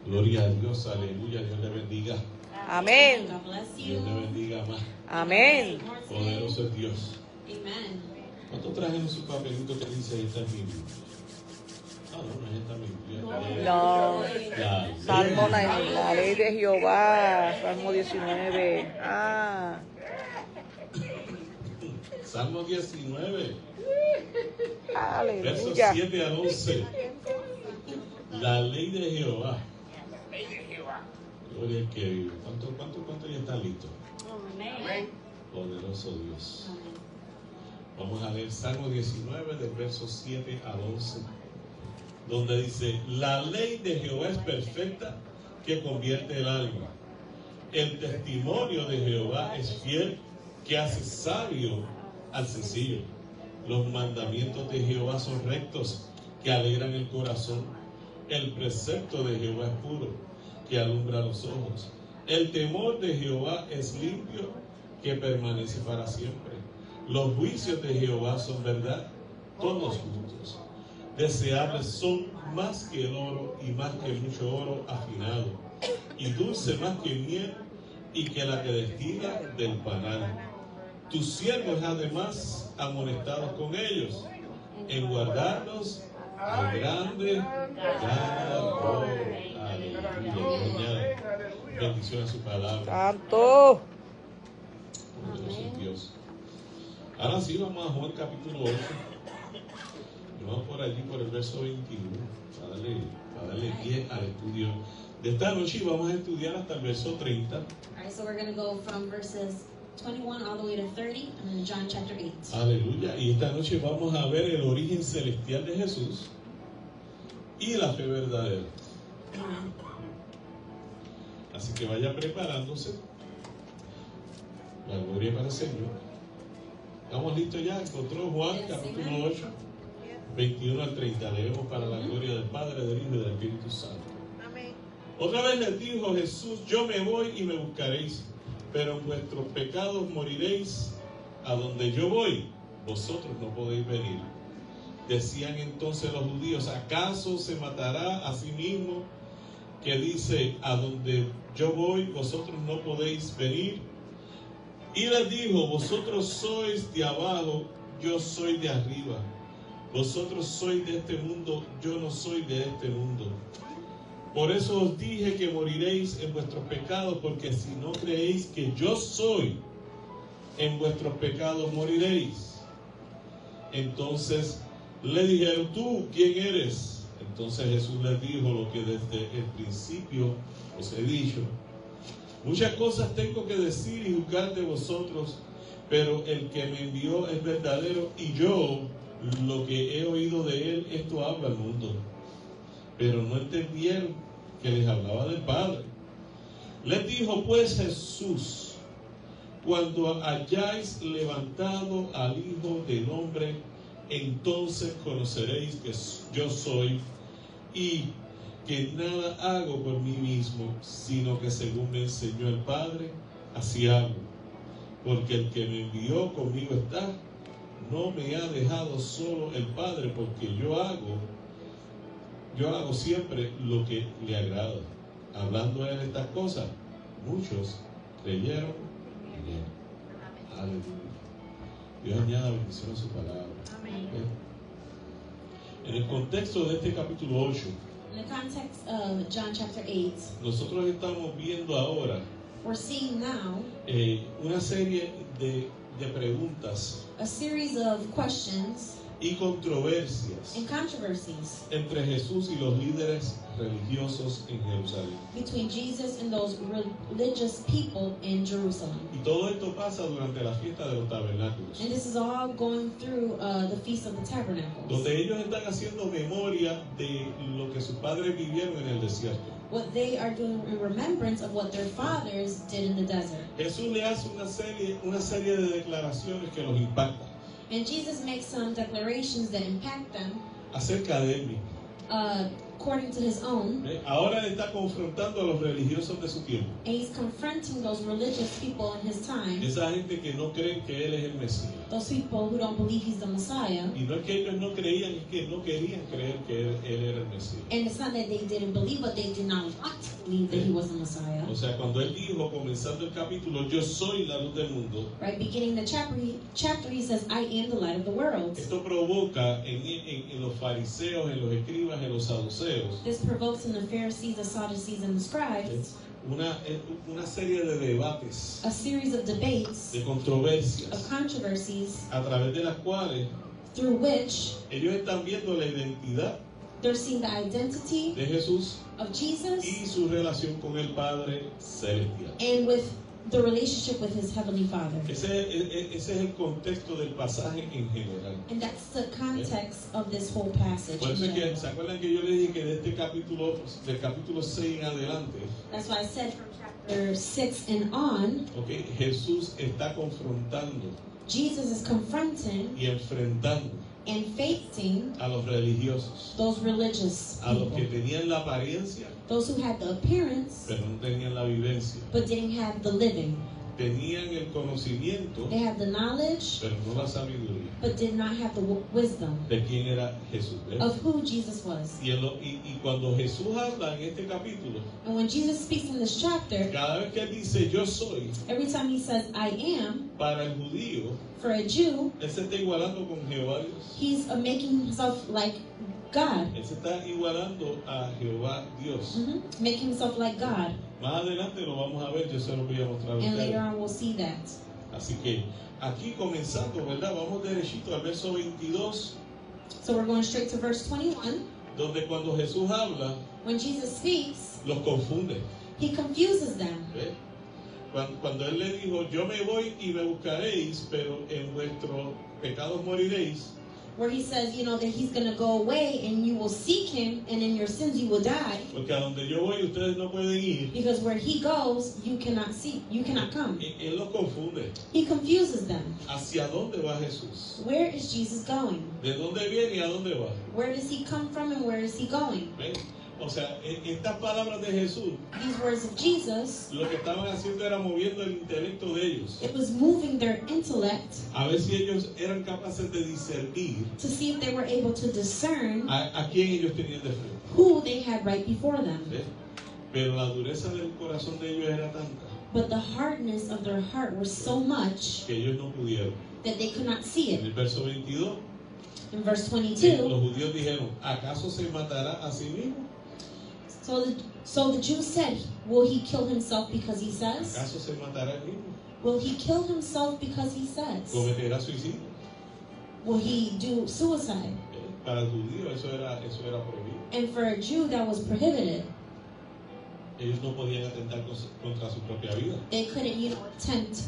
Gloria a Dios, aleluya, Dios le bendiga. Amén. Dios le bendiga más. Amén. Poderoso es Dios. Amen. ¿Cuántos trajeron su papelito que dice esta es mi Biblia? Ah, no, es esta mi Biblia. No. La ley. Salmo, la ley de Jehová, Salmo 19. Ah. Salmo 19, versos Aleluya. 7 al 11. La ley de Jehová. Gloria al que vive. ¿Cuánto ya está listo? Poderoso Dios. Vamos a leer Salmo 19, del verso 7 al 11, donde dice: la ley de Jehová es perfecta, que convierte el alma. El testimonio de Jehová es fiel, que hace sabio al sencillo. Los mandamientos de Jehová son rectos, que alegran el corazón. El precepto de Jehová es puro, que alumbra los ojos. El temor de Jehová es limpio, que permanece para siempre. Los juicios de Jehová son verdad, todos justos. Deseables son más que el oro, y más que mucho oro afinado, y dulce más que miel, y que la que destila del panal. Tus siervos además amonestados con ellos, en guardarlos al grande galardón. Aleluya. Bendición a su palabra. Santo. Poderoso Dios. Ahora sí, vamos a Juan capítulo 8. Y vamos por allí, por el verso 21, para darle pie al estudio de esta noche. Y vamos a estudiar hasta el verso 30. All right, so we're going to go from verses 21 all the way to 30, and then John chapter 8. Aleluya. Y esta noche vamos a ver el origen celestial de Jesús y la fe verdadera. Amen. Así que vaya preparándose. La gloria para el Señor. ¿Estamos listos ya? Encontró Juan capítulo 8, 21 al 30. Leemos para la gloria del Padre, del Hijo y del Espíritu Santo. Otra vez les dijo Jesús: yo me voy y me buscaréis, pero en vuestros pecados moriréis. A donde yo voy, vosotros no podéis venir. Decían entonces los judíos: ¿acaso se matará a sí mismo, que dice: a donde yo voy, vosotros no podéis venir? Y les dijo: vosotros sois de abajo, yo soy de arriba. Vosotros sois de este mundo, yo no soy de este mundo. Por eso os dije que moriréis en vuestros pecados, porque si no creéis que yo soy, en vuestros pecados moriréis. Entonces le dijeron: ¿tú quién eres? Entonces Jesús les dijo lo que desde el principio os he dicho. Muchas cosas tengo que decir y juzgar de vosotros, pero el que me envió es verdadero, y yo lo que he oído de él, esto habla al mundo. Pero no entendieron que les hablaba del Padre. Les dijo pues Jesús: cuando hayáis levantado al Hijo del Hombre, entonces conoceréis que yo soy, y que nada hago por mí mismo, sino que según me enseñó el Padre, así hago. Porque el que me envió conmigo está. No me ha dejado solo el Padre, porque yo hago siempre lo que le agrada. Hablando a él estas cosas, muchos creyeron en él. Aleluya. Dios añada bendición a su palabra. Amen. En el contexto de este capítulo 8, In the context of John chapter 8, nosotros estamos viendo ahora we're seeing now una serie de preguntas a series of questions y controversias and controversies entre Jesús y los líderes religiosos en Jerusalén. between Jesus and those religious people in Jerusalem. Y todo esto pasa durante la fiesta de los tabernáculos, And this is all going through the Feast of the Tabernacles, donde ellos están haciendo memoria de lo que sus padres vivieron en el desierto. what they are doing in remembrance of what their fathers did in the desert. Jesús le hace una serie de declaraciones que los impactan And Jesus makes some declarations that impact them acerca de él mismo. according to his own. Ahora él está confrontando a los religiosos de su tiempo. And he's confronting those religious people in his time. Esa gente que no creen que él es el Mesías. Those people who don't believe he's the Messiah. Y no es que ellos no creían, es que no querían creer que él era el Mesías. And it's not that they didn't believe, but they did not want to believe that he was the Messiah. O sea, cuando él dijo, comenzando el capítulo, yo soy la luz del mundo. Right, beginning the chapter, he says, I am the light of the world. Esto provoca en los fariseos, en los escribas, en los saduceos. This provokes in the Pharisees, the Sadducees, and the scribes Una serie de debates, a series of debates, de controversias, of controversies, a través de las cuales through which ellos están viendo la identidad they're seeing the identity de Jesús of Jesus y su relación con el Padre Celestial. and with the relationship with his heavenly Father. Ese es el contexto del pasaje en general. And that's the context of this whole passage. Por eso es que, ¿se acuerdan que yo les dije que de este capítulo, del capítulo 6 en adelante, That's why I said from chapter 6 and on, okay, Jesús está confrontando Jesus is confronting y enfrentando and facing a los religiosos, those religious a los que people, tenían la apariencia, those who had the appearance pero no tenían la vivencia. but didn't have the living. Tenían el conocimiento, They had the knowledge pero no la sabiduría but did not have the wisdom de quién era Jesús. ¿Ves? of who Jesus was. Y cuando Jesús habla en este capítulo, And when Jesus speaks in this chapter, cada vez que él dice yo soy, every time he says I am, para el judío, for a Jew, él se está igualando con Jehová Dios. he's making himself like God. Él se está igualando a Jehová Dios. Making himself like God. Más adelante lo vamos a ver, yo se lo voy a mostrar a And later ustedes. on we'll see that. Así que aquí comenzando, ¿verdad? Vamos derechito al verso 22, So we're going straight to verse 21. donde cuando Jesús habla, When Jesus speaks, los confunde. he confuses them. ¿Ves? Cuando él le dijo, yo me voy y me buscaréis, pero en vuestros pecados moriréis. Where he says, you know, that he's going to go away and you will seek him and in your sins you will die. Porque a donde yo voy ustedes no pueden ir. Because where he goes, you cannot see, you cannot come. Él los confunde. He confuses them. ¿Hacia dónde va Jesús? Where is Jesus going? ¿De dónde viene y a dónde va? Where does he come from and where is he going? ¿Ves? O sea, estas palabras de Jesús, These words of Jesus, lo que estaban haciendo era moviendo el intelecto de ellos. it was moving their intellect A ver si ellos eran capaces de discernir to see if they were able to discern a quién ellos tenían de frente. who they had right before them. ¿Ves? Pero la dureza del corazón de ellos era tanta But the hardness of their heart was so much que ellos no pudieron. that they could not see En it. el verso 22, In verse los 22, judíos dijeron, ¿acaso se matará a sí mismo? so the Jews said, will he kill himself because he says? ¿Acaso se matará él mismo? Will he kill himself because he says? ¿Cometerá suicidio? Will he do suicide? Para el judío eso era prohibido. And for a Jew, that was prohibited. Ellos no podían atentar contra su propia vida. They couldn't, you know, attempt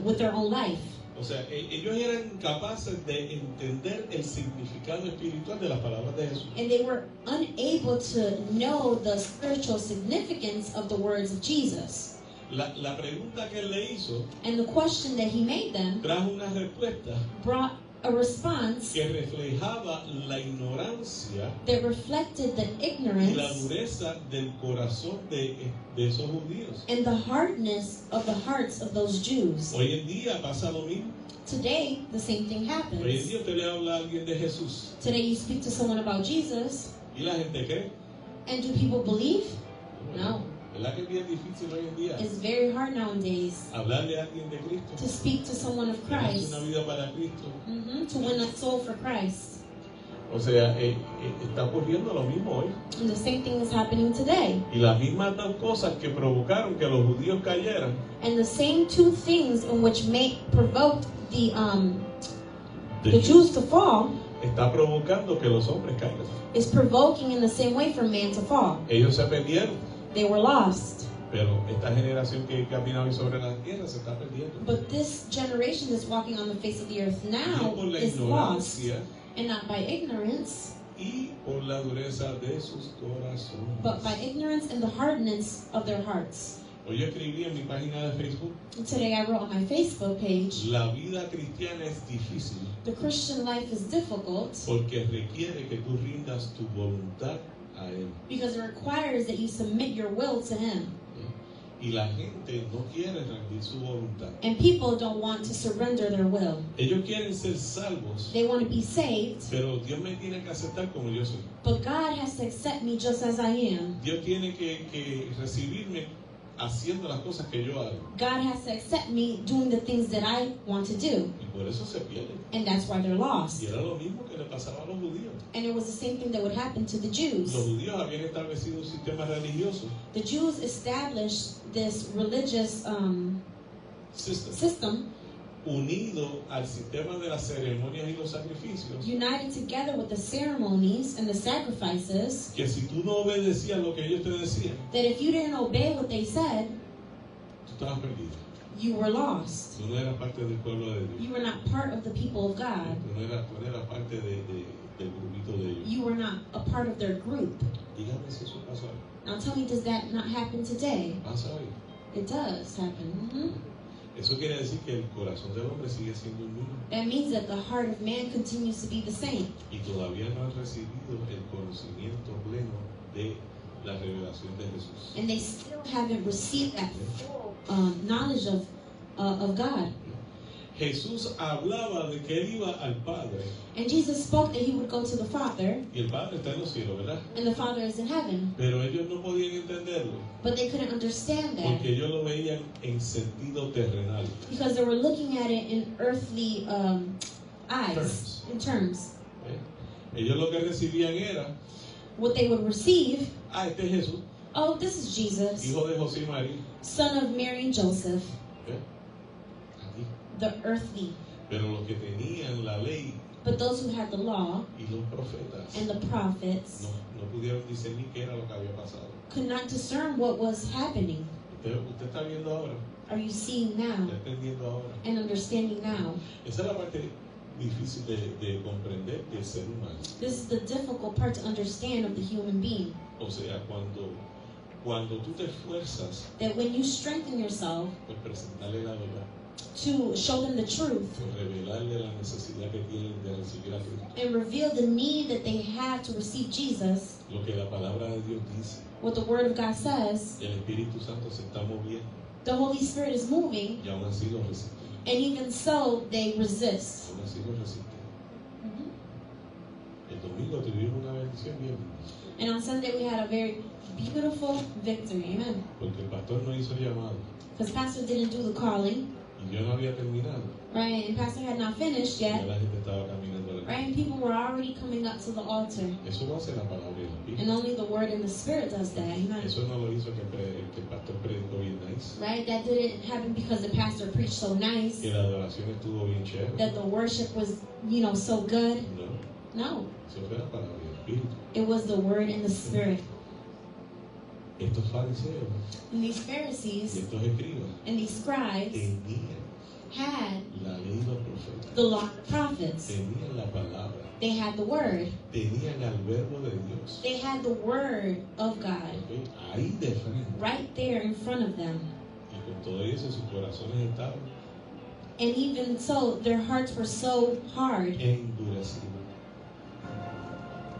with their own life. O sea, ellos eran capaces de entender el significado espiritual de las palabras de Jesús. And they were unable to know the spiritual significance of the words of Jesus. La pregunta que él le hizo And the question that he made them trajo una respuesta brought a response que reflejaba la ignorancia that reflected the y la ignorance dureza del corazón de esos judíos. and the hardness of the hearts of those Jews. Hoy en día pasa lo mismo. Today, the same thing Hoy en happens. día usted le habla a alguien de Jesús Today, you speak to someone about Jesus, y la gente cree. and do people believe? No. ¿Verdad que es bien difícil hoy en día It's very hard nowadays hablarle a alguien de Cristo? to speak to someone of Darse Christ, una vida para Cristo. to win a soul for Christ. O sea, está ocurriendo lo mismo hoy. And the same thing is happening today. Y las mismas dos cosas que provocaron que los judíos cayeran And the same two things in which provoked the de- Jews to fall está provocando que los hombres caigan. is provoking in the same way for man to fall. Ellos se perdieron, They were lost. pero esta generación que camina hoy sobre la tierra se está perdiendo. But this generation that's walking on the face of the earth Y now por la is lost, ignorancia and not by ignorance, y por la dureza de sus corazones. but by ignorance and the hardness of their hearts. Hoy yo escribí en mi página de Facebook, And today I wrote on my Facebook page, la vida cristiana es difícil the Christian life is difficult porque requiere que tú rindas tu voluntad a a Él. Because it requires that you submit your will to Him. Y la gente no quiere rendir su voluntad. And people don't want to surrender their will. Ellos quieren ser salvos, They want to be saved, pero Dios me tiene que aceptar como yo soy. but God has to accept me just as I am. Dios tiene que recibirme haciendo las cosas que yo hago. God has to accept me doing the things that I want to do. Y por eso se pierden. And that's why they're lost. Y era lo mismo que le pasaba a los judíos. And it was the same thing that would happen to the Jews. Los judíos habían establecido un sistema religioso, The Jews established this religious system unido al sistema de las ceremonias y los sacrificios, united together with the ceremonies and the sacrifices, que si tú no obedecías lo que ellos te decían, that if you didn't obey what they said, tú estabas perdido. you were lost. Tú no eras parte del pueblo de Dios. You were not part of the people of God. Tú no eras parte del grupito de ellos. You were not a part of their group. Dígame si eso pasa hoy. Now tell me, does that not happen today? Pasa hoy. It does happen. Eso quiere decir que el corazón del hombre sigue siendo el mismo. That means that the heart of man continues to be the same. Y todavía no han recibido el conocimiento pleno de la revelación de Jesús. And they still haven't received that full knowledge of God. Jesús hablaba de que él iba al Padre, And Jesus spoke that he would go to the Father, y el Padre está en los cielos, ¿verdad? and the Father is in heaven. Pero ellos no podían entenderlo But they couldn't understand that porque ellos lo veían en sentido terrenal. because they were looking at it in earthly eyes, in terms. ¿eh? Ellos lo que recibían era, What they would receive, este es Jesús, oh, this is Jesus, hijo de José y María. son of Mary and Joseph, ¿eh? Aquí. the earthly. Pero los que tenían la ley But those who had the law y los profetas and the prophets no pudieron discernir qué era lo que había pasado. could not discern what was happening. Usted está viendo ahora, Are you seeing now está entendiendo ahora. and understanding now? Esa es la parte difícil de comprender del ser humano. This is the difficult part to understand of the human being. O sea, cuando tú te esfuerzas That when you strengthen yourself por presentarle la verdad, to show them the truth por revelarle la necesidad que tienen de recibir a Cristo, and reveal the need that they have to receive Jesus, lo que la palabra de Dios dice, what the Word of God says, el Espíritu Santo se está moviendo the Holy Spirit is moving, y aún así lo resisten. and even so, they resist. Aún así lo resisten. El domingo tuvimos una bendición bien, And on Sunday, we had a very beautiful victory. Amen. porque el pastor no hizo llamado Because Pastor didn't do the calling, y yo no había terminado. right? And Pastor had not finished Ya yet, la gente estaba caminando a la right? And people were already coming up to the altar. Eso lo hace la palabra y el And Espíritu. only the Word and the Spirit does that. Amen. Eso no lo hizo que el pastor predicó bien nice, Right? That didn't happen because the pastor preached so nice, que la adoración estuvo bien chévere. that the worship was, so good. No, No. eso fue la palabra y el Espíritu. It was the Word and the Spirit. Estos fariseos And these y Pharisees estos escribas and these scribes tenían had la ley y los profetas, the law and the prophets. tenían la palabra, They had the Word. tenían al verbo de Dios. They had the Word of God ¿Ok? Ahí de frente. right there in front of them. Y con todo eso sus corazones estaban And even so, their hearts were so hard. endurecidos.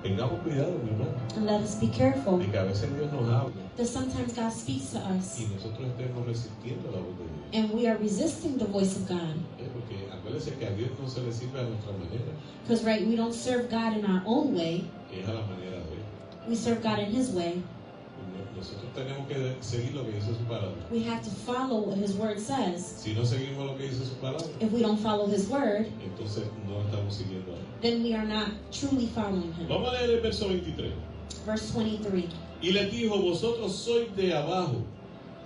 Tengamos cuidado, mi hermano, And let us be careful de que a veces Dios nos habla that sometimes God speaks to us y nosotros estemos resistiendo la voz de Dios. and we are resisting the voice of God. Porque acuérdense que a Dios no se le sirve a nuestra manera, Because, right, we don't serve God in our own way, es a la manera de Él. we serve God in His way. Nosotros tenemos que seguir lo que dice su palabra. We have to follow what His Word says. Si no seguimos lo que dice su palabra, If we don't follow His Word, entonces no estamos siguiendo a Él. then we are not truly following Him. Vamos a leer el verso 23. Verse 23. Y les dijo, vosotros sois de abajo,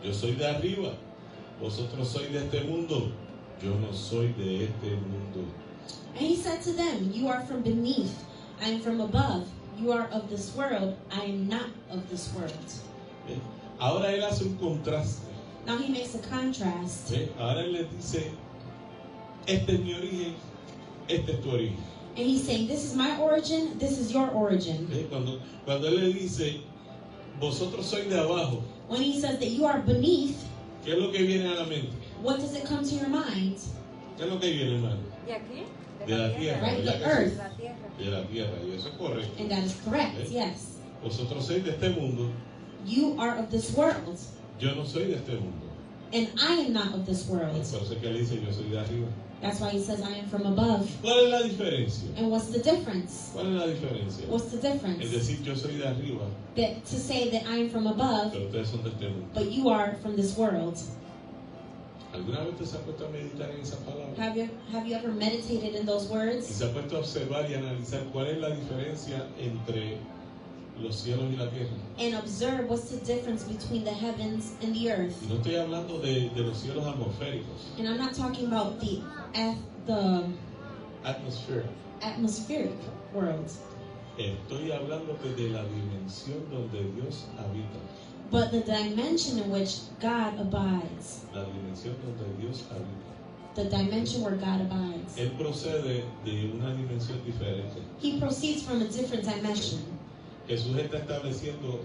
yo soy de arriba. Vosotros sois de este mundo, yo no soy de este mundo. And He said to them, you are from beneath, I am from above. You are of this world, I am not of this world. ¿Ve? Ahora él hace un contraste. Now He makes a contrast. ¿Ve? Ahora él les dice, este es mi origen, este es tu origen. And He's saying, this is my origin, this is your origin. ¿Ve? Cuando él le dice, vosotros sois de abajo, When He says that you are beneath, ¿qué es lo que viene a la mente? what does it come to your mind? ¿Qué es lo que viene, hermano? ¿De aquí? De la tierra, Right? ¿verdad The que sí? earth. La tierra. De la tierra, y eso es correcto. And that is correct, ¿Ve? yes. Vosotros sois de este mundo. You are of this world, Yo no soy de este mundo. and I am not of this world. Por eso es que él dice, yo soy de arriba. That's why he says, I am from above. ¿Cuál es la diferencia? And what's the difference? ¿Cuál es la diferencia? What's the Es difference? decir, yo soy de arriba, That to say that I am from above, pero ustedes son de este mundo. but you are from this world. ¿Alguna vez te se ha puesto a meditar en esas palabras? Have you ever meditated in those Y words? se ha puesto a observar y analizar cuál es la diferencia entre los cielos y la tierra. And observe what's the difference between the heavens and the earth. Y no estoy hablando de los cielos atmosféricos, And I'm not talking about the atmosphere. atmospheric world, Estoy hablando de la dimensión donde Dios habita. but the dimension in which God abides. La dimensión donde Dios habita. The dimension where God abides. Él procede de una dimensión diferente. He proceeds from a different dimension. Jesús está estableciendo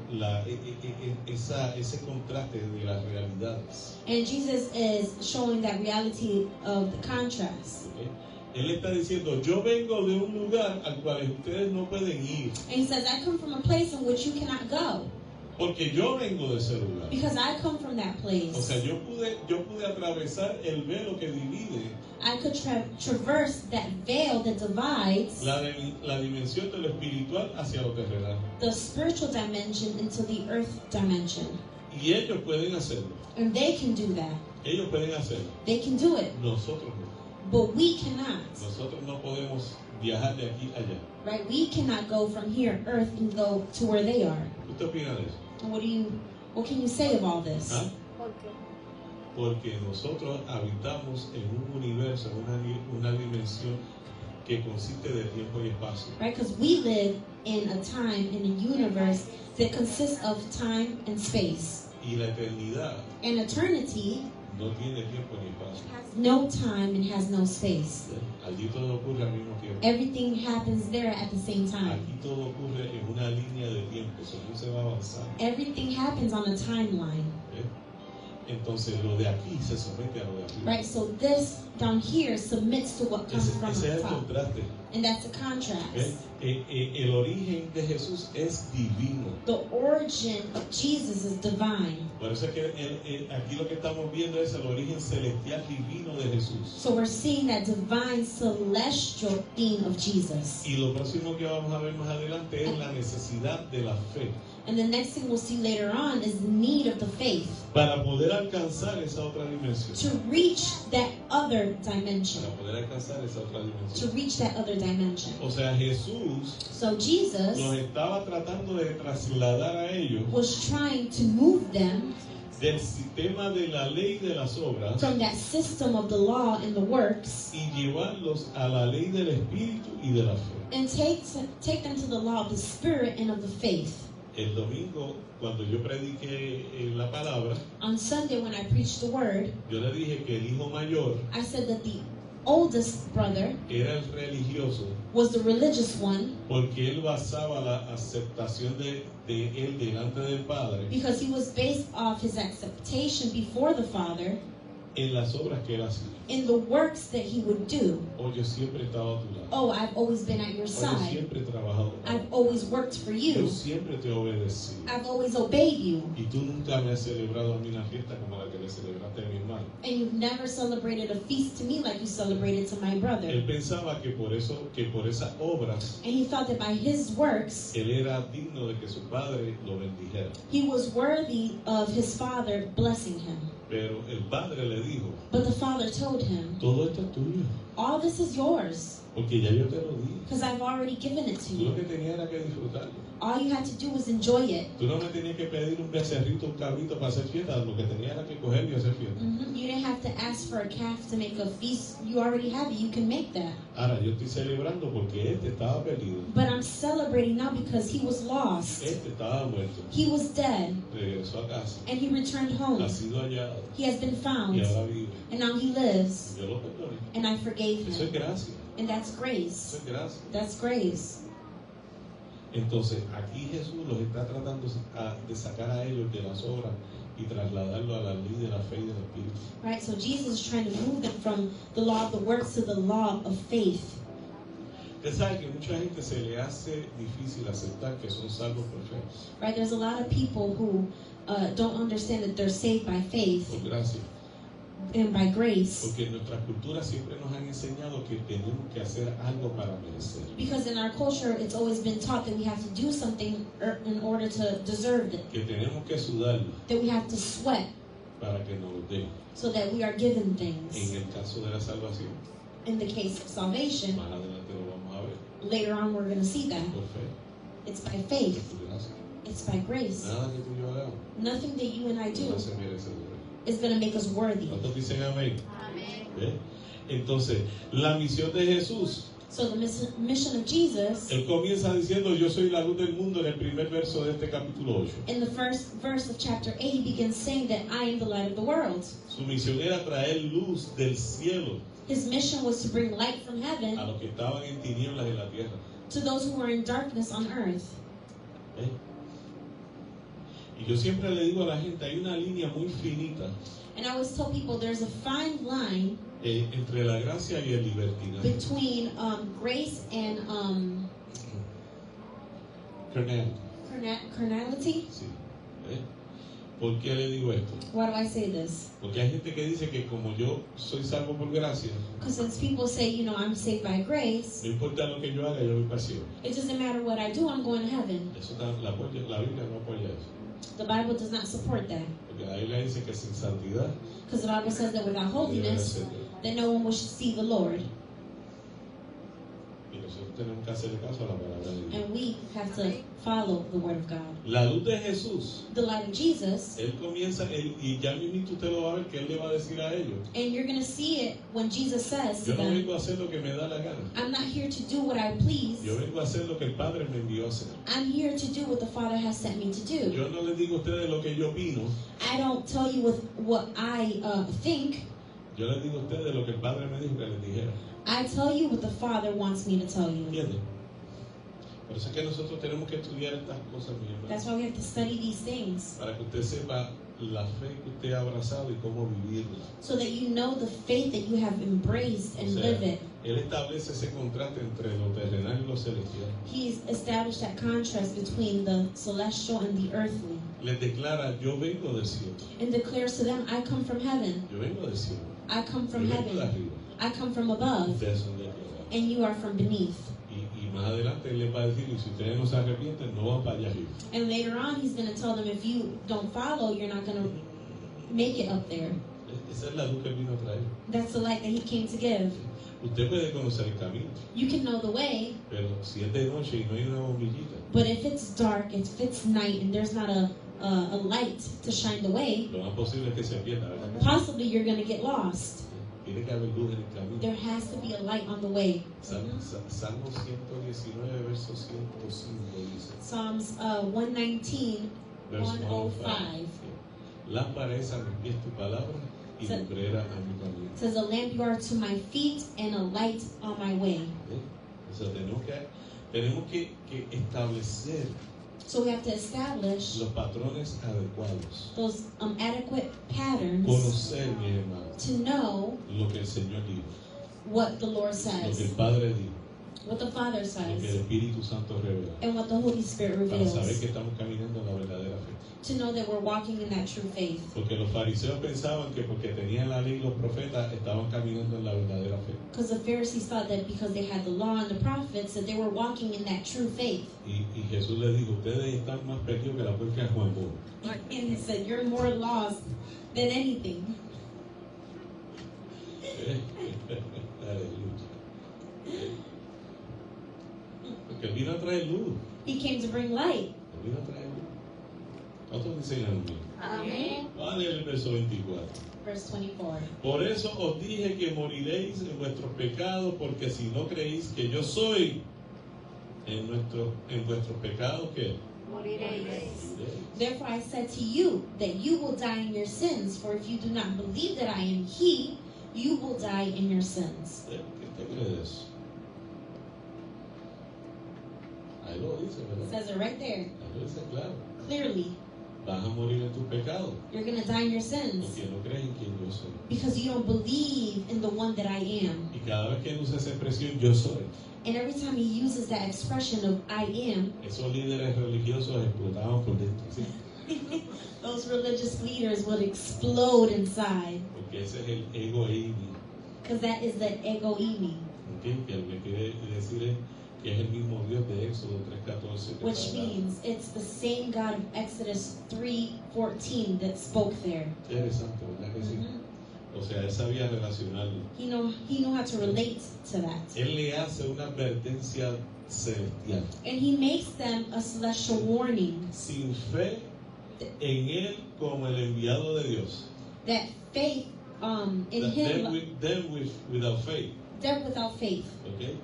ese contraste de las realidades. And Jesus is showing that reality of the contrast. ¿Ok? Él está diciendo, yo vengo de un lugar al cual ustedes no pueden ir, And he says, I come from a place in which you cannot go. porque yo vengo de ese lugar. Because I come from that place. O sea, yo pude atravesar el velo que divide I could traverse that veil that divides la dimensión de lo espiritual hacia lo terrenal. the spiritual dimension into the earth dimension. Y ellos pueden hacerlo. And they can do that. Ellos pueden hacerlo. They can do it. Nosotros no. But we cannot. Nosotros no podemos viajar de aquí a allá. Right? We cannot go from here, earth, and go to where they are. ¿Usted opina de eso? And what can you say of all this? ¿Ah? Porque nosotros habitamos en un universo, en una dimensión que consiste de tiempo y espacio. Right? Because we live in a time, in a universe that consists of time and space. Y la eternidad And eternity no tiene tiempo ni espacio. has no time and has no space. Allí todo ocurre al mismo tiempo. Everything happens there at the same time. Aquí todo ocurre en una línea de tiempo, según se va avanzando. Everything happens on a timeline. ¿Eh? Entonces lo de aquí se somete a lo de arriba. Right? So this down here submits to what comes from Ese es the el top. contraste. And that's a contrast. ¿Eh? El origen de Jesús es divino. The origin of Jesus is divine. Por eso es que aquí lo que estamos viendo es el origen celestial divino de Jesús. So we're seeing that divine celestial being of Jesus. Y lo próximo que vamos a ver más adelante es la necesidad de la fe And the next thing we'll see later on is the need of the faith para poder alcanzar esa otra dimensión. to reach that other dimension. Para poder alcanzar esa otra To dimensión. reach that other dimension. O sea, Jesús So Jesus los estaba tratando de trasladar a ellos was trying to move them del sistema de la ley de las obras from that system of the law and the works y llevarlos a la ley del Espíritu y de la fe. and take them to the law of the Spirit and of the faith. El domingo, cuando yo prediqué la palabra, On Sunday when I preached the word, yo le dije que el hijo mayor I said that the oldest brother era el religioso was the religious one porque él basaba la aceptación de él delante del Padre because he was based off his acceptation before the Father en las obras que él hacía. in the works that he would do. Oh, yo siempre he estado a tu lado. Oh, I've always been at your Oh, yo side. siempre he trabajado para I've always worked for ti. Yo you. siempre te he obedecido. I've always obeyed you. Y tú nunca me has celebrado a mí una fiesta como la que le celebraste a mi hermano. And you've never celebrated a feast to me like you celebrated to my brother. Él pensaba que por esas obras And he thought that by his works, él era digno de que su padre lo bendijera. he was worthy of his father blessing him. Pero el padre le dijo, But the father told him, todo esto es tuyo, all this is yours porque ya yo te lo di. because I've already given it to Tú lo you. que tenías era que disfrutarlo. All you had to do was enjoy it. Tú no me tenías que pedir un becerrito, un cabrito para hacer fiesta, lo que tenías era que cogerlo y hacer fiesta. You didn't have to ask for a calf to make a feast. You already have it. You can make that. Ahora, yo estoy celebrando porque este estaba perdido, But I'm celebrating now because he was lost. este estaba muerto, He was dead regresó a casa, and he returned home. ha sido hallado He has been y found ahora vive. and now he lives. Yo lo perdoné. And I forgave Eso es him. gracia, And that's eso grace. es gracia. That's grace. Entonces, aquí Jesús los está tratando de sacar a ellos de las obras y trasladarlo a la ley de la fe y del Espíritu. Right? So Jesus is trying to move them from the law of the works to the law of faith. Usted sabe que mucha gente se le hace difícil aceptar que son salvos por fe. Right? There's a lot of people who don't understand that they're saved by faith Por gracia. and by grace. Porque en nuestra cultura siempre nos han enseñado que tenemos que hacer algo para merecer. Because in our culture, it's always been taught that we have to do something in order to deserve it. Que tenemos que sudarlo That we have to sweat para que nos lo den. so that we are given En things. el caso de la salvación, In the case of salvation, más adelante lo vamos a ver. later on we're going to see that. Por fe, It's by es faith. por gracia. It's by grace. Nada que tú y yo hagamos Nothing that you and I nos do hace merecedores. is going to make us worthy. ¿Cuántos dicen amén? ¿Ve? Entonces, la misión de Jesús, So the mission of Jesus, él comienza diciendo, yo soy la luz del mundo, en el primer verso de este capítulo 8. in the first verse of chapter 8, he begins saying that I am the light of the world. Su misión era traer luz del cielo His mission was to bring light from a heaven los que estaban en tinieblas en la tierra. to those who were in darkness on earth. ¿Ve? Y yo siempre le digo a la gente, hay una línea muy finita And I always tell people there's a fine line entre la gracia y el libertinaje. between grace and carnality. Sí. ¿Ve? ¿Por qué le digo esto? Why do I say this? Porque hay gente que dice que como yo soy salvo por gracia, Because since people say, you know, I'm saved by grace, no importa lo que yo haga, yo voy para el cielo. it doesn't matter what I do, I'm going to heaven. Eso la Biblia no apoya eso. The Bible does not support that. Porque la Biblia dice que sin santidad Because the Bible says that without holiness, that no one will see the Lord. y nosotros tenemos que hacerle caso a la palabra de Dios. And we have to follow the Word of God. La luz de Jesús, The light of Jesus, él comienza, y ya mismo usted lo va a ver que él le va a decir a ellos, and you're going to see it when Jesus says to yo no them, vengo a hacer lo que me da la gana, I'm not here to do what I please. yo vengo a hacer lo que el Padre me envió a hacer. I'm here to do what the Father has sent me to do. Yo no les digo a ustedes lo que yo opino, I don't tell you with what I think. yo les digo a ustedes lo que el Padre me dijo que les dijera. I tell you what the Father wants me to tell you. ¿Entienden? Por eso es que nosotros tenemos que estudiar estas cosas, mi hermano, That's why we have to study these things, para que usted sepa la fe que usted ha abrazado y cómo vivirla. so that you know the faith that you have embraced and O sea, live it. Él establece ese contraste entre lo terrenal y lo celestial. He's established that contrast between the celestial and the earthly, Les declara, yo vengo del cielo, and declares to them, I come from heaven. yo vengo del cielo, I come yo from vengo de heaven. arriba, I come from above, ustedes son de aquí abajo. and you are from beneath. Y más adelante Él les va a decir, y si ustedes no se arrepienten, no van para allá arriba. And later on, he's going to tell them, if you don't follow, you're not going to make it up there. Esa es la luz que Él vino a traer. That's the light that he came to give. Usted puede conocer el camino, You can know the way, pero si es de noche y no hay una bombillita, but if it's dark, if it's night, and there's not a light to shine the way, lo más posible es que se pierda, ¿verdad? possibly you're going to get lost. Tiene que haber luz en el camino. There has to be a light on the way. Salmo 119, verso 105 dice, Psalms 119, verso 105. Lámpara es a mis pies tu palabra y So- lumbrera a mi camino. says, a lamp you are to my feet and a light on my way. ¿Eh? O sea, tenemos que establecer So we have to establish los patrones adecuados. those adequate patterns Conocer, mi hermano, to know lo que el Señor dijo, what the Lord lo que el says, Padre dijo, what the Father lo que el says, Espíritu Santo revela, and what the Holy Spirit para saber reveals, que estamos caminando en la verdadera fe. to know that we're walking in that true faith. Porque los fariseos pensaban que porque tenían la ley y los profetas estaban caminando en la verdadera fe. Because the Pharisees thought that because they had the law and the prophets, that they were walking in that true faith. Y Jesús les dijo, ustedes están más perdidos que la puerca de Juan Bono. And he said, you're more lost than anything. Aleluya. Porque Él vino a traer luz. He came to bring light. Él vino a traer luz. ¿Cuántos dicen amén? Amen. Vamos a leer el verso 24. Verse 24. Por eso os dije que moriréis en vuestros pecados, porque si no creéis que yo soy, en vuestros pecados, ¿qué? Moriréis. Therefore I said to you that you will die in your sins, for if you do not believe that I am He, you will die in your sins. ¿Qué te cree de eso? Ahí lo dice, It ¿verdad? says it right there, Ahí lo dice claro. clearly. Vas a morir en tus pecados, You're going to die in your sins porque no crees en quien yo soy. because you don't believe in the one that I am. Y cada vez que él usa esa expresión, yo soy, And every time he uses that expression of I am, esos líderes religiosos explotaban por dentro, ¿sí? those religious leaders would explode inside. Porque ese es el ego eimi. Because that is the ego eimi. ¿Okay? Que lo que quiere decir es que es el mismo Dios de Éxodo 3:14. Which means it's the same God of Exodus 3:14 that spoke there. Interesante, ¿verdad que sí? O sea, él sabía relacionarlo. He knew how to relate to that. Él le hace una advertencia celestial. And he makes them a celestial warning. Sin fe en él como el enviado de Dios. That faith in him, without faith. death without faith. Okay?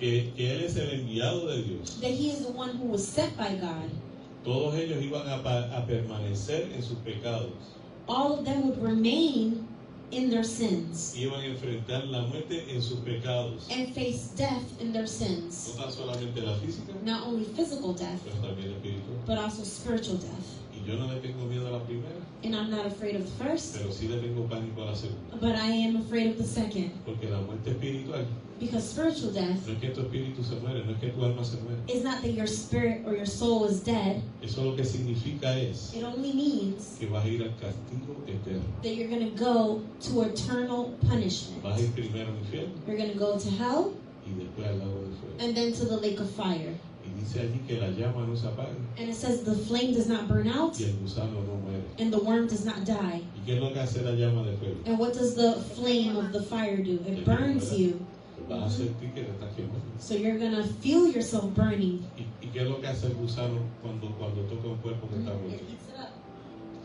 Que él es el enviado de Dios. That he is the one who was sent by God. Todos ellos iban a permanecer en sus pecados. All of them would remain in their sins. Iban a enfrentar la muerte en sus pecados. And face death in their sins. No tan solamente la física, Not only physical death, pero también espiritual. but also spiritual death. Y yo no le tengo miedo a la primera, And I'm not afraid of the first, pero sí le tengo pánico a la segunda. but I am afraid of the second. Porque la muerte espiritual Because spiritual death no es que tu espíritu se muere, no es que tu alma se muere. is not that your spirit or your soul is dead. Eso lo que significa es It only means que vas a ir al castigo eterno. that you're going to go to eternal punishment. Vas a ir primero al infierno You're going to go to hell y después al lago del fuego. and then to the lake of fire. Y dice allí que la llama no se apaga And it says the flame does not burn out y el gusano no muere. and the worm does not die. ¿Y qué es lo que hace la llama de fuego? And what does the flame of the fire do? It burns you. Vas a sentir que te estás quemando. So you're going to feel yourself burning. ¿Y qué es lo que hace el gusano cuando toca un cuerpo que está It muerto? eats it up.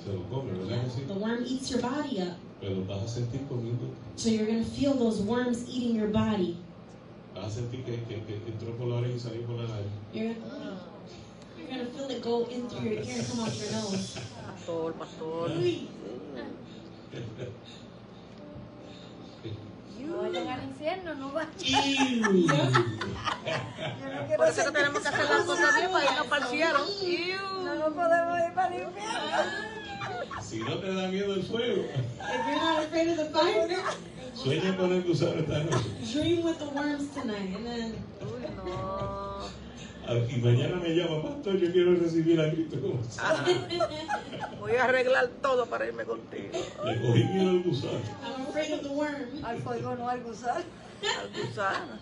Se lo come, ¿verdad que sí? The worm eats your body up. Pero vas a sentir comiendo. So you're going to feel those worms eating your body. Vas a sentir que entró por la oreja y salió por la nariz. You're going to feel it go in through your ear and come out your nose. Pastor. No vayan al infierno, no vayan. Por eso que tenemos que hacer las cosas bien para irnos para el cielo. No podemos ir para el infierno. Si no te da miedo el fuego, If you're not afraid of the fire, sueña con el gusano esta noche. dream with the worms tonight. And then Uy, no. Y mañana me llama, pastor, yo quiero recibir a Cristo como Voy a arreglar todo para irme contigo. le cogí miedo al gusano. I'm afraid of the worm. Al fuego no al gusano. Al gusano.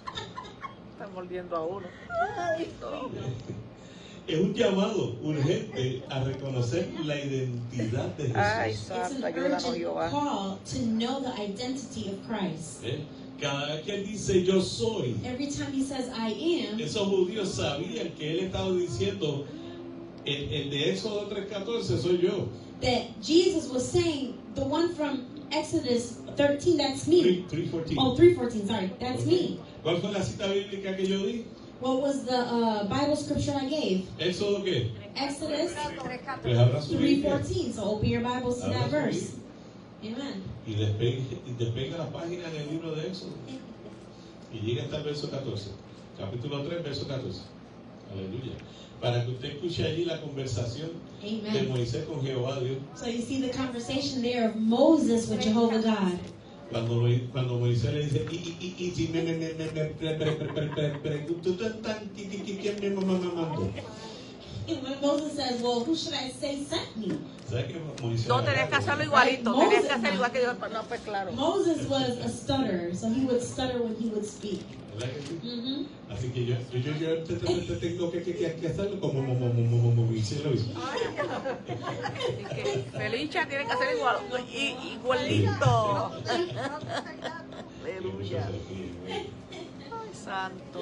Están mordiendo a uno. Es un llamado urgente a reconocer la identidad de Ay, Jesús. It's an santo, ayúdanos, urgent Jehová. call to know the identity of Christ. Cada vez que él dice yo soy, Every time he says I am, esos judíos sabían que él estaba diciendo el de Éxodo 3:14 soy yo. that Jesus was saying, the one from Exodus 13, that's me. 3:14. Oh, 3:14, sorry, that's me. ¿Cuál fue la cita bíblica que yo di? What was the Bible scripture I gave? ¿Éxodo qué? Exodus Pues abra su Biblia 3:14. So open your Bibles to that Abra su verse. Amen. y despega la página en el libro de Éxodo y llega hasta el verso 14, capítulo 3, verso 14. Aleluya. Para que usted escuche allí la conversación de Amen. Moisés con Jehová Dios. So you see the conversation there of Moses with Jehovah God. Cuando Moisés le dice, y si me pregunto ¿quién me mandó? And when Moses says, well, who should I say sent me? ¿Sabes que Moisés? No, tenías que hacerlo igualito. Tenías que hacerlo igual que yo. No, pues claro. Moses was a stutterer, so he would stutter when he would speak. ¿Verdad que sí? Mm-hmm. Así que yo tengo que hacerlo como Moisés lo hizo. Así que Felicia tiene que hacer igual. Igualito. Aleluya. Ay, santo.